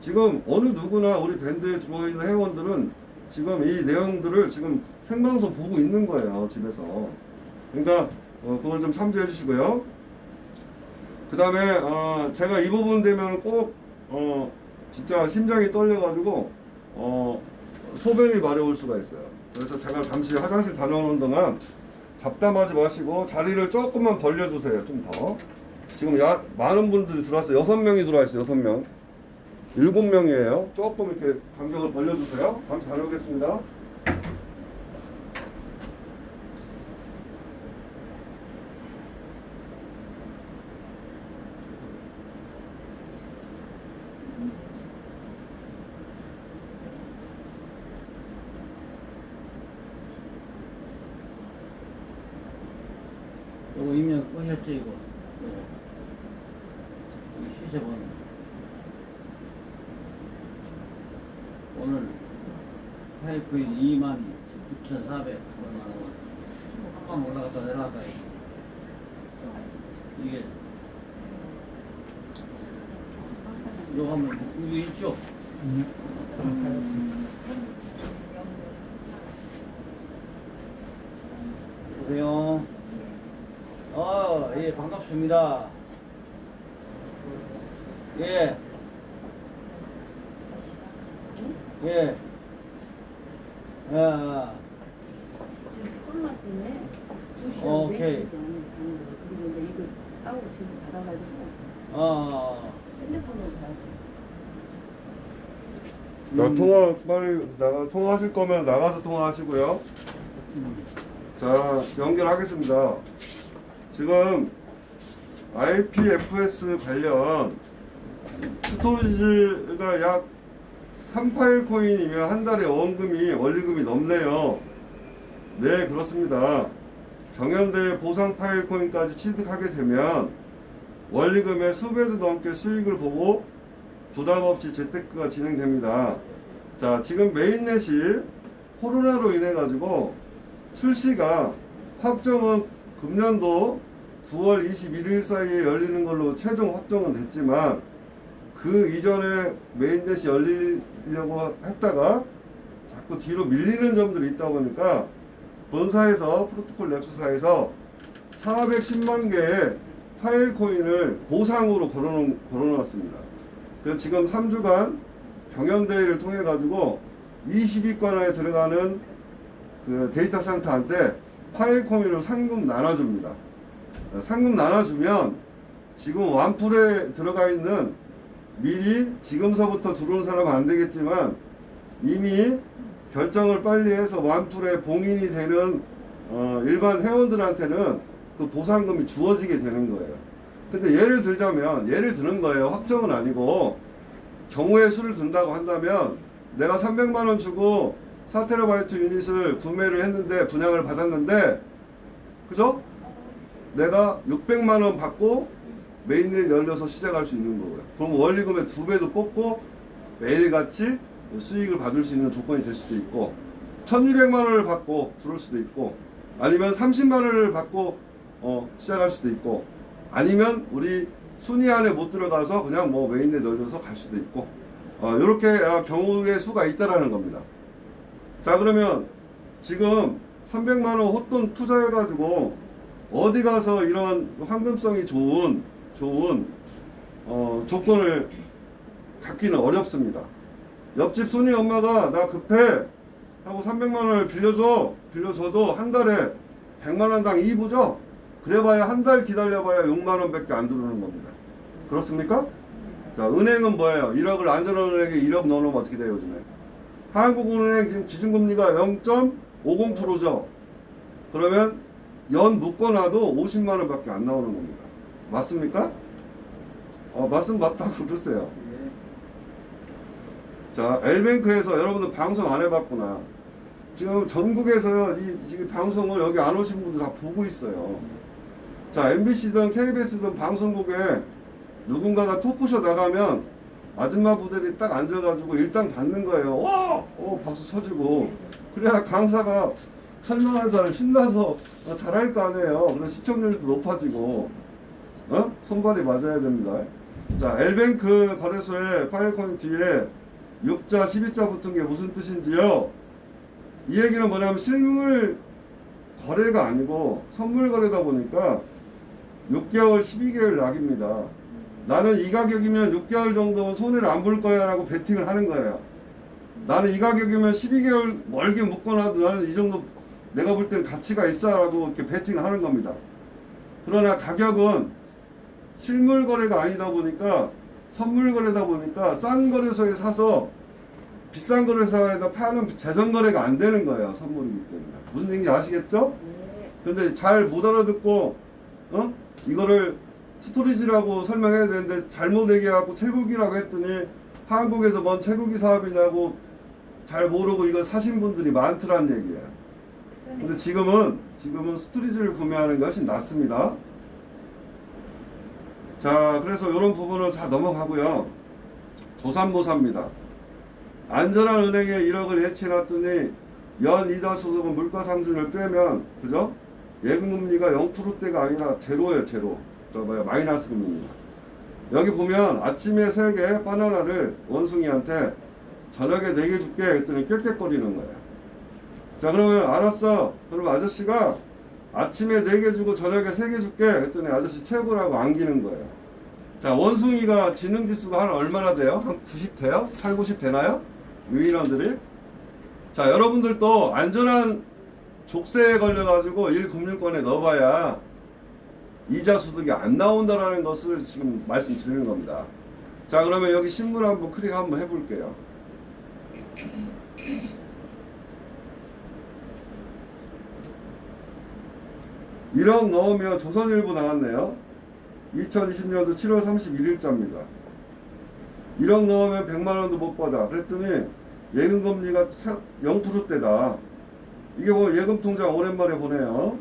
[SPEAKER 1] 지금 어느 누구나 우리 밴드에 들어있는 회원들은 지금 이 내용들을 지금 생방송 보고 있는 거예요. 집에서. 그러니까 그걸 좀 참조해 주시고요. 그 다음에 제가 이 부분 되면 꼭 진짜 심장이 떨려가지고 소변이 마려울 수가 있어요. 그래서 제가 잠시 화장실 다녀오는 동안 잡담하지 마시고 자리를 조금만 벌려주세요. 좀 더. 지금 많은 분들이 들어왔어요. 6명이 들어와있어요. 6명. 7명이에요. 조금 이렇게 간격을 벌려주세요. 잠시 다녀오겠습니다.
[SPEAKER 2] 이거 입력 끄셨죠 이거? 이 시세번 오늘 파이프인 29,400 한번 올라갔다 내려갔다 이게 이거 하면 이거 있죠? 보세요. 예, 반갑습니다. 예. 예.
[SPEAKER 9] 코로나 때문에 2시간
[SPEAKER 2] 오케이.
[SPEAKER 9] 4시간 그리고 이제 이거 따로 지금 받아가지고 핸드폰으로 받았죠.
[SPEAKER 1] 통화 빨리 통화하실 거면 나가서 통화하시고요. 자, 연결하겠습니다. 지금 IPFS 관련 스토리지가 약 3파일 코인이면 한 달에 원리금이 넘네요. 네, 그렇습니다. 경연대 보상 파일 코인까지 취득하게 되면 원리금의 수배도 넘게 수익을 보고 부담 없이 재테크가 진행됩니다. 자, 지금 메인넷이 코로나로 인해 가지고 출시가 확정은 금년도 9월 21일 사이에 열리는 걸로 최종 확정은 됐지만 그 이전에 메인넷이 열리려고 했다가 자꾸 뒤로 밀리는 점들이 있다 보니까 본사에서 프로토콜 랩스사에서 410만 개의 파일 코인을 보상으로 걸어놓았습니다. 그래서 지금 3주간 경연대회를 통해 가지고 20위권 안에 들어가는 그 데이터 센터한테 파일 코인을 상금 나눠줍니다. 상금 나눠주면 지금 완풀에 들어가 있는 미리 지금서부터 들어온 사람은 안 되겠지만 이미 결정을 빨리 해서 완풀에 봉인이 되는 일반 회원들한테는 그 보상금이 주어지게 되는 거예요. 근데 예를 드는 거예요. 확정은 아니고 경우의 수를 둔다고 한다면 내가 300만 원 주고 4TB 유닛을 구매를 했는데 분양을 받았는데 그죠? 내가 600만 원 받고 메인넷 열려서 시작할 수 있는 거고요. 그럼 원리금의 2배도 뽑고 매일같이 수익을 받을 수 있는 조건이 될 수도 있고 1200만 원을 받고 들어올 수도 있고 아니면 30만 원을 받고 시작할 수도 있고 아니면 우리 순위 안에 못 들어가서 그냥 뭐 메인에 널려서 갈 수도 있고 이렇게 경우의 수가 있다라는 겁니다. 자 그러면 지금 300만 원 헛돈 투자해가지고 어디 가서 이런 황금성이 좋은 조건을 갖기는 어렵습니다. 옆집 순이 엄마가 나 급해 하고 300만 원을 빌려줘도 한 달에 100만 원당 2부죠? 그래봐야 한 달 기다려봐야 6만 원밖에 안 들어오는 겁니다. 그렇습니까? 자, 은행은 뭐예요? 1억을 안전은행에 1억 넣어놓으면 어떻게 돼요, 요즘에? 한국은행 지금 기준금리가 0.50%죠? 그러면 연 묶어놔도 50만 원밖에 안 나오는 겁니다. 맞습니까? 맞으면 맞다고 그러세요. 자, L뱅크에서 여러분들 방송 안 해봤구나. 지금 전국에서요, 이 방송을 여기 안 오신 분들 다 보고 있어요. 자, MBC든 KBS든 방송국에 누군가가 토크쇼 나가면 아줌마 부들이 딱 앉아가지고 일당 받는 거예요. 와! 박수 쳐주고. 그래야 강사가 설명하는 사람 신나서 잘할 거 아니에요. 그래서 시청률도 높아지고, 손발이 맞아야 됩니다. 자, L뱅크 거래소에 파일코인 뒤에 6자, 12자 붙은 게 무슨 뜻인지요? 이 얘기는 뭐냐면 실물 거래가 아니고 선물 거래다 보니까 6개월, 12개월 락입니다. 나는 이 가격이면 6개월 정도는 손해를 안 볼 거야 라고 베팅을 하는 거예요. 나는 이 가격이면 12개월 멀게 묶어놔도 나는 이 정도 내가 볼 땐 가치가 있어 라고 이렇게 베팅을 하는 겁니다. 그러나 가격은 실물 거래가 아니다 보니까 선물 거래다 보니까 싼 거래소에 사서 비싼 거래소에다 파는 재전 거래가 안 되는 거예요. 선물이기 때문에. 무슨 얘기인지 아시겠죠? 근데 잘 못 알아듣고 이거를 스토리지라고 설명해야 되는데 잘못 얘기해갖고 채굴기라고 했더니 한국에서 뭔 채굴기 사업이냐고 잘 모르고 이걸 사신 분들이 많더란 얘기예요. 근데 지금은 스토리지를 구매하는 게 훨씬 낫습니다. 자, 그래서 이런 부분은 다 넘어가고요. 조삼모사입니다. 안전한 은행에 1억을 예치해놨더니 연 이자 소득은 물가상승을 빼면 그죠? 예금금리가 0%대가 아니라 제로예요. 제로. 마이너스 금리입니다. 여기 보면 아침에 3개 바나나를 원숭이한테 저녁에 4개 줄게 했더니 꽥꽥거리는 거예요. 자, 그러면 알았어. 그럼 아저씨가 아침에 4개 주고 저녁에 3개 줄게 했더니 아저씨 최고라고 안기는 거예요. 자, 원숭이가 지능지수가 한 얼마나 돼요? 한 90 돼요? 8, 90 되나요? 유인원들이? 자, 여러분들도 안전한 족쇄에 걸려가지고 1금융권에 넣어봐야 이자 소득이 안 나온다라는 것을 지금 말씀드리는 겁니다. 자, 그러면 여기 신문 한번 클릭 한번 해볼게요. (1억) 넣으면 조선일보 나왔네요. 2020년도 7월 31일자입니다. 1억 넣으면 100만원도 못 받아. 그랬더니 예금금리가 0%대다. 이게 뭐 예금통장 오랜만에 보네요.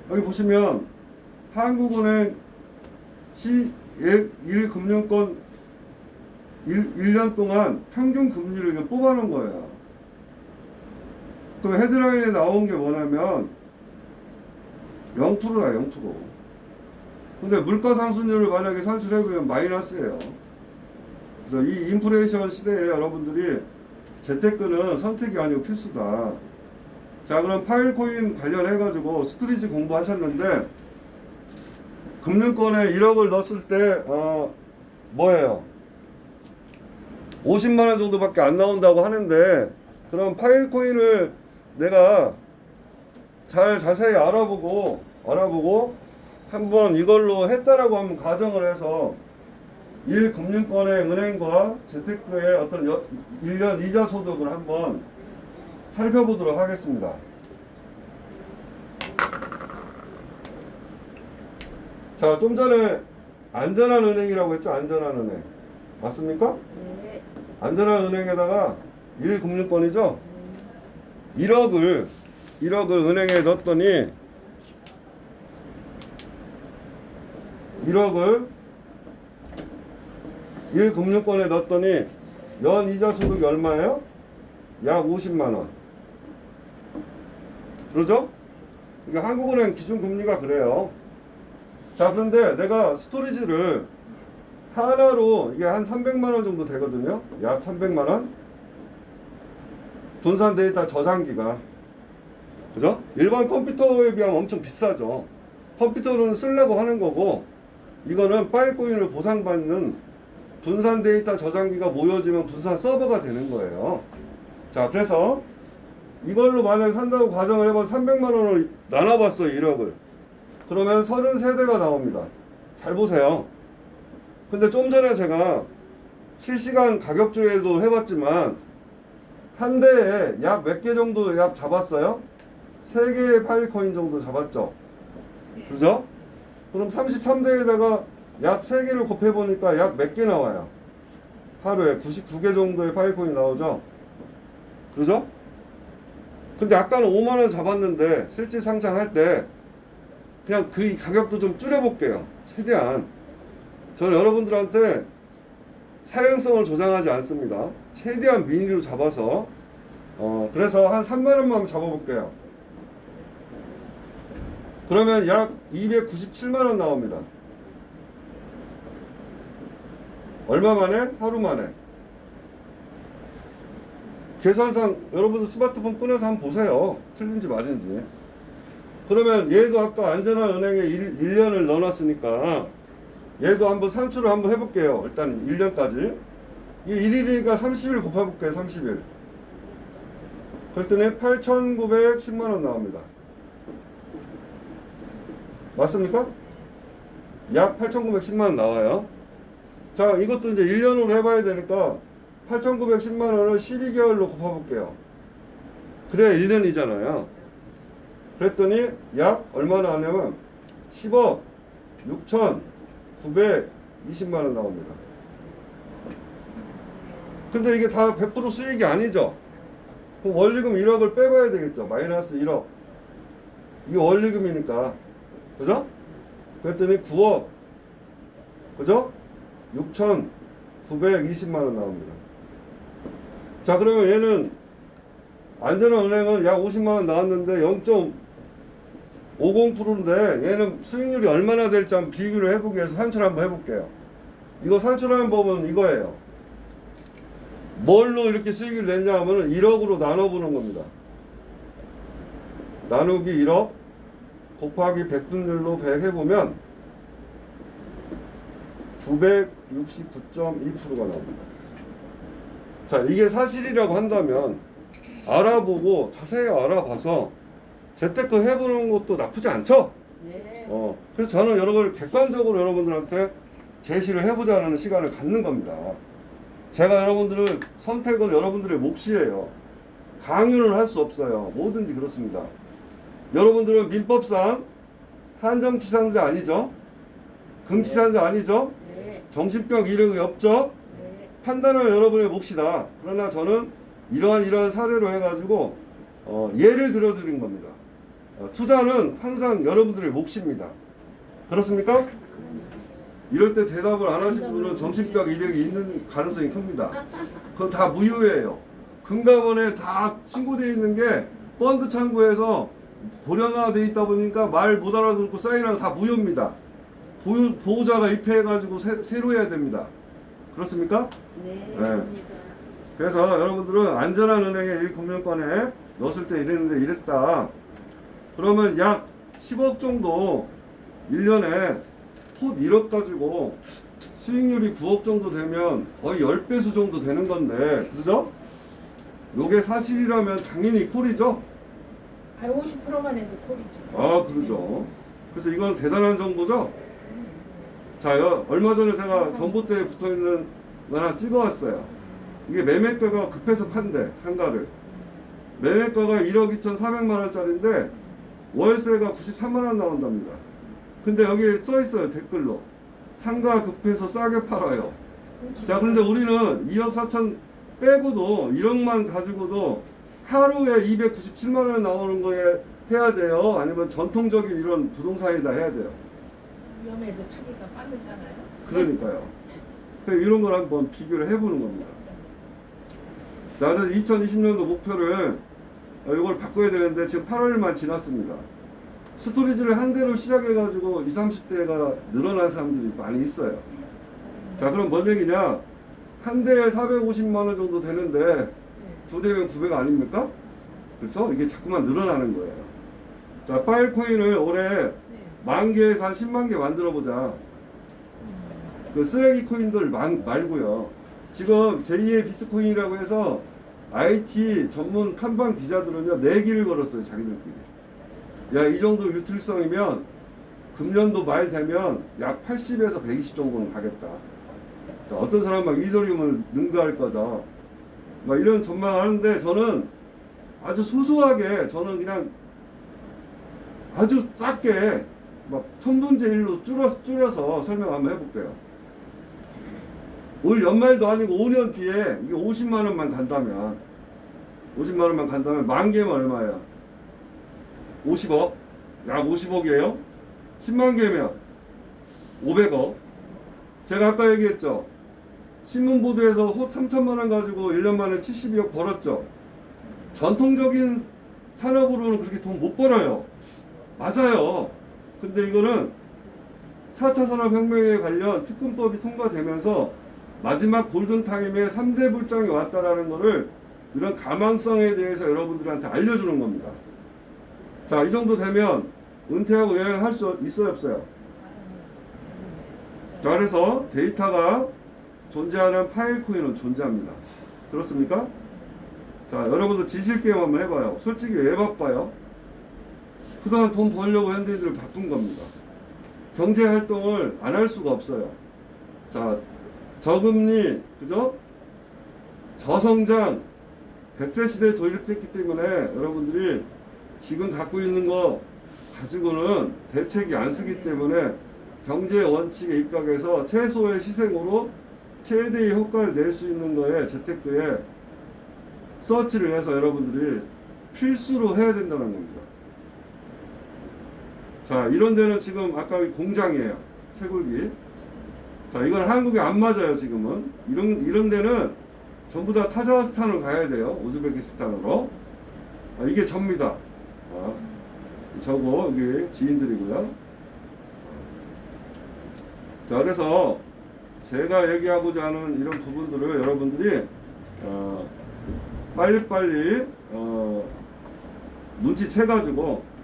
[SPEAKER 1] 여기 보시면 한국은행 1금융권 1년 동안 평균 금리를 뽑아놓은 거예요. 그럼 헤드라인에 나온 게 뭐냐면 0%야 0%. 근데 물가상승률을 만약에 산출해보면 마이너스예요. 그래서 이 인플레이션 시대에 여러분들이 재테크는 선택이 아니고 필수다. 자, 그럼 파일코인 관련해가지고 스토리지 공부하셨는데 금융권에 1억을 넣었을 때 뭐예요? 50만원 정도밖에 안 나온다고 하는데 그럼 파일코인을 내가 잘 자세히 알아보고 한번 이걸로 했다라고 한번 가정을 해서 1금융권의 은행과 재테크의 어떤 1년 이자 소득을 한번 살펴보도록 하겠습니다. 자, 좀 전에 안전한 은행이라고 했죠? 안전한 은행. 맞습니까?
[SPEAKER 9] 네.
[SPEAKER 1] 안전한 은행에다가 1금융권이죠? 1억을 은행에 넣었더니 1억을 1금융권에 넣었더니 연 이자 소득이 얼마예요? 약 50만 원. 그러죠? 이게 한국은행 기준금리가 그래요. 자, 그런데 내가 스토리지를 하나로 이게 한 300만 원 정도 되거든요. 약 300만 원. 분산 데이터 저장기가. 그죠? 일반 컴퓨터에 비하면 엄청 비싸죠. 컴퓨터는 쓰려고 하는 거고, 이거는 파일코인을 보상받는 분산 데이터 저장기가 모여지면 분산 서버가 되는 거예요. 자, 그래서 이걸로 만약에 산다고 가정을 해봐서 300만 원을 나눠봤어요. 1억을. 그러면 33대가 나옵니다. 잘 보세요. 근데 좀 전에 제가 실시간 가격 조회도 해봤지만 한 대에 약 몇 개 정도 약 잡았어요? 3개의 파일코인 정도 잡았죠? 그죠? 그럼 33대에다가 약 3개를 곱해보니까 약 몇 개 나와요? 하루에 99개 정도의 파일코인이 나오죠? 그죠? 근데 아까는 5만원 잡았는데 실제 상장할 때 그냥 그 가격도 좀 줄여볼게요. 최대한. 저는 여러분들한테 사행성을 조장하지 않습니다. 최대한 미니로 잡아서 그래서 한 3만원만 잡아볼게요. 그러면 약 297만원 나옵니다. 얼마 만에? 하루 만에. 계산상 여러분들 스마트폰 꺼내서 한번 보세요. 틀린지 맞은지. 그러면 얘도 아까 안전한은행에 1년을 넣어놨으니까 얘도 한번 산출을 한번 해볼게요. 일단 1년까지. 이 1일이니까 30일 곱해볼게요. 30일. 그랬더니 8,910만원 나옵니다. 맞습니까? 약 8,910만원 나와요. 자, 이것도 이제 1년으로 해봐야 되니까 8,910만원을 12개월로 곱해볼게요. 그래야 1년이잖아요. 그랬더니 약 얼마나 하냐면 10억 6,920만원 나옵니다. 근데 이게 다 100% 수익이 아니죠. 그럼 원리금 1억을 빼봐야 되겠죠. 마이너스 1억. 이게 원리금이니까. 그죠? 그랬더니 9억. 그죠? 6,920만원 나옵니다. 자, 그러면 얘는 안전한은행은 약 50만원 나왔는데 0.50%인데 얘는 수익률이 얼마나 될지 한번 비교를 해보기 위해서 산출 한번 해볼게요. 이거 산출하는 법은 이거예요. 뭘로 이렇게 수익을 냈냐 하면 1억으로 나눠보는 겁니다. 나누기 1억 곱하기 100분율로 100 해보면 969.2%가 나옵니다. 자, 이게 사실이라고 한다면 알아보고 자세히 알아봐서 재테크 해보는 것도 나쁘지 않죠?
[SPEAKER 9] 네.
[SPEAKER 1] 그래서 저는 여러 걸 객관적으로 여러분들한테 제시를 해보자는 시간을 갖는 겁니다. 제가 여러분들을 선택은 여러분들의 몫이에요. 강요는 할 수 없어요. 뭐든지 그렇습니다. 여러분들은 민법상 한정치산자 아니죠? 금치산자 아니죠?
[SPEAKER 9] 네.
[SPEAKER 1] 정신병 이력이 없죠?
[SPEAKER 9] 네.
[SPEAKER 1] 판단은 여러분의 몫이다. 그러나 저는 이러한 사례로 해가지고 예를 들어드린 겁니다. 투자는 항상 여러분들의 몫입니다. 그렇습니까? 이럴 때 대답을 안 하신 분은 정신병 이력이 있는 가능성이 큽니다. 그건 다 무효예요. 금감원에 다 신고되어 있는 게 펀드 창구에서 고령화되어 있다 보니까 말 못 알아듣고 사인하고 다 무효입니다. 보호자가 입회해가지고 새로 해야 됩니다. 그렇습니까?
[SPEAKER 9] 네.
[SPEAKER 1] 네. 그래서 여러분들은 안전한 은행에 1금융권에 넣었을 때 이랬는데 이랬다. 그러면 약 10억 정도 1년에 곧 1억 가지고 수익률이 9억 정도 되면 거의 10배수 정도 되는 건데, 그죠? 요게 사실이라면 당연히 콜이죠?
[SPEAKER 9] 50%만 해도 콜이죠.
[SPEAKER 1] 아, 그러죠. 그래서 이건 대단한 정보죠? 자, 얼마 전에 제가 전봇대에 붙어 있는 거 하나 찍어왔어요. 이게 매매가가 급해서 판대, 상가를. 매매가가 1억 2,400만원짜리인데 월세가 93만원 나온답니다. 근데 여기에 써 있어요, 댓글로. 상가 급해서 싸게 팔아요. 자, 그런데 우리는 2억 4천 빼고도 1억만 가지고도 하루에 297만원 나오는 거에 해야 돼요? 아니면 전통적인 이런 부동산이다 해야 돼요?
[SPEAKER 9] 위험해도 투기가 빠르잖아요.
[SPEAKER 1] 그러니까요. 그래서 이런 걸 한번 비교를 해보는 겁니다. 자, 그래서 2020년도 목표를 이걸 바꿔야 되는데 지금 8월만 지났습니다. 스토리지를 한 대로 시작해가지고 20, 30대가 늘어난 사람들이 많이 있어요. 자, 그럼 뭔 얘기냐? 한 대에 450만 원 정도 되는데 두 대면 900 아닙니까? 그렇죠? 이게 자꾸만 늘어나는 거예요. 자, 파일코인을 올해 만 개에서 한 10만 개 만들어 보자. 그 쓰레기 코인들 말고요. 지금 제2의 비트코인이라고 해서 IT 전문 탐방 기자들은요, 내기를 걸었어요, 자기들끼리. 야, 이 정도 유틸성이면 금년도 말 되면 약 80에서 120 정도는 가겠다. 자, 어떤 사람은 막 이더리움을 능가할 거다. 막 이런 전망을 하는데 저는 아주 소소하게, 저는 그냥 아주 작게 막 천분의 1로 줄여서 설명 한번 해볼게요. 올 연말도 아니고 5년 뒤에 이게 50만 원만 간다면, 50만 원만 간다면 만 개면 얼마야? 50억? 약 50억이에요? 10만 개면 500억. 제가 아까 얘기했죠. 신문 보도에서 3천만 원 가지고 1년 만에 72억 벌었죠. 전통적인 산업으로는 그렇게 돈 못 벌어요. 맞아요. 근데 이거는 4차 산업혁명에 관련 특검법이 통과되면서 마지막 골든타임에 3대 불장이 왔다라는 거를, 이런 가망성에 대해서 여러분들한테 알려주는 겁니다. 자, 이 정도 되면 은퇴하고 여행할 수 있어요, 없어요? 자, 그래서 데이터가 존재하는 파일코인은 존재합니다. 그렇습니까? 자, 여러분들 지실 게임 한번 해봐요. 솔직히 왜 바빠요? 그동안 돈 벌려고 현대인들을 바쁜 겁니다. 경제 활동을 안 할 수가 없어요. 자, 저금리, 그죠? 저성장, 100세 시대에 도입됐기 때문에 여러분들이 지금 갖고 있는 거 가지고는 대책이 안 쓰기 때문에 경제 원칙에 입각해서 최소의 희생으로 최대의 효과를 낼 수 있는 거에 재테크에 서치를 해서 여러분들이 필수로 해야 된다는 겁니다. 자, 이런 데는 지금 아까 공장이에요. 채굴기. 자, 이건 한국에 안 맞아요, 지금은. 이런 데는 전부 다 타자흐스탄으로 가야 돼요. 우즈베키스탄으로. 이게 접니다. 저거, 이게 지인들이고요. 자, 그래서 제가 얘기하고자 하는 이런 부분들을 여러분들이 빨리빨리 눈치채가지고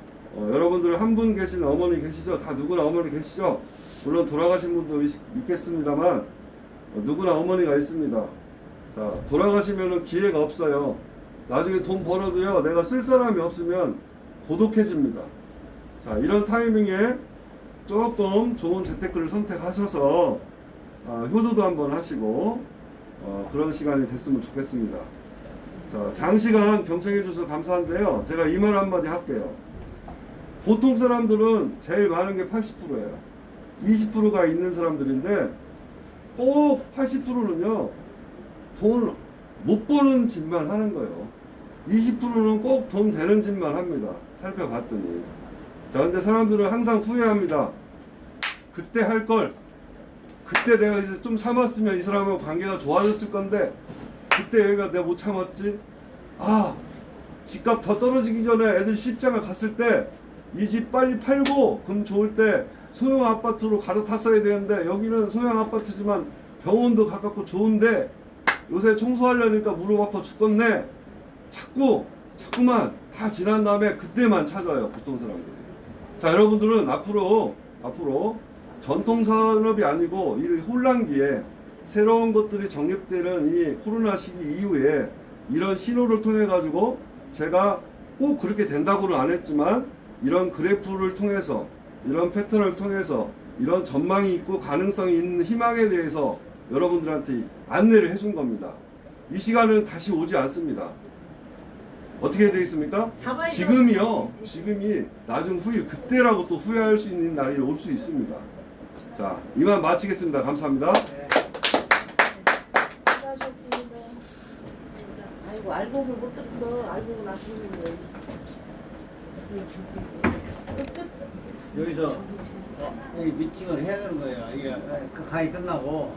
[SPEAKER 1] 여러분들 한 분 계신 어머니 계시죠? 다 누구나 어머니 계시죠? 물론 돌아가신 분도 있겠습니다만 누구나 어머니가 있습니다. 자, 돌아가시면은 기회가 없어요. 나중에 돈 벌어도요, 내가 쓸 사람이 없으면 고독해집니다. 자, 이런 타이밍에 조금 좋은 재테크를 선택하셔서 효도도 한번 하시고 그런 시간이 됐으면 좋겠습니다. 자, 장시간 경청해 주셔서 감사한데요. 제가 이 말 한마디 할게요. 보통 사람들은 제일 많은 게 80%예요. 20%가 있는 사람들인데 꼭 80%는요, 돈 못 버는 짓만 하는 거예요. 20%는 꼭 돈 되는 짓만 합니다. 살펴봤더니. 자, 근데 사람들은 항상 후회합니다. 그때 할 걸, 그때 내가 이제 좀 참았으면 이 사람하고 관계가 좋아졌을 건데 그때 여기가 내가 못 참았지. 집값 더 떨어지기 전에 애들 시집장을 갔을 때 이 집 빨리 팔고 금 좋을 때 소형 아파트로 갈아탔어야 되는데 여기는 소형 아파트지만 병원도 가깝고 좋은데 요새 청소하려니까 무릎 아파 죽겠네. 자꾸만 다 지난 다음에 그때만 찾아요, 보통 사람들이. 자, 여러분들은 앞으로 전통 산업이 아니고 이 혼란기에 새로운 것들이 정립되는 이 코로나 시기 이후에 이런 신호를 통해 가지고 제가 꼭 그렇게 된다고는 안 했지만 이런 그래프를 통해서, 이런 패턴을 통해서 이런 전망이 있고 가능성이 있는 희망에 대해서 여러분들한테 안내를 해준 겁니다. 이 시간은 다시 오지 않습니다. 어떻게 되어 있습니까? 지금이 나중 후에 그때라고 또 후회할 수 있는 날이 올 수 있습니다. 자, 이만 마치겠습니다. 감사합니다.
[SPEAKER 9] 수고하셨습니다. 아이고, 알고 못 들었어. 알고 나서는데.
[SPEAKER 2] 여기서 여기 미팅을 해야 되는 거예요. 이게 그 강의 끝나고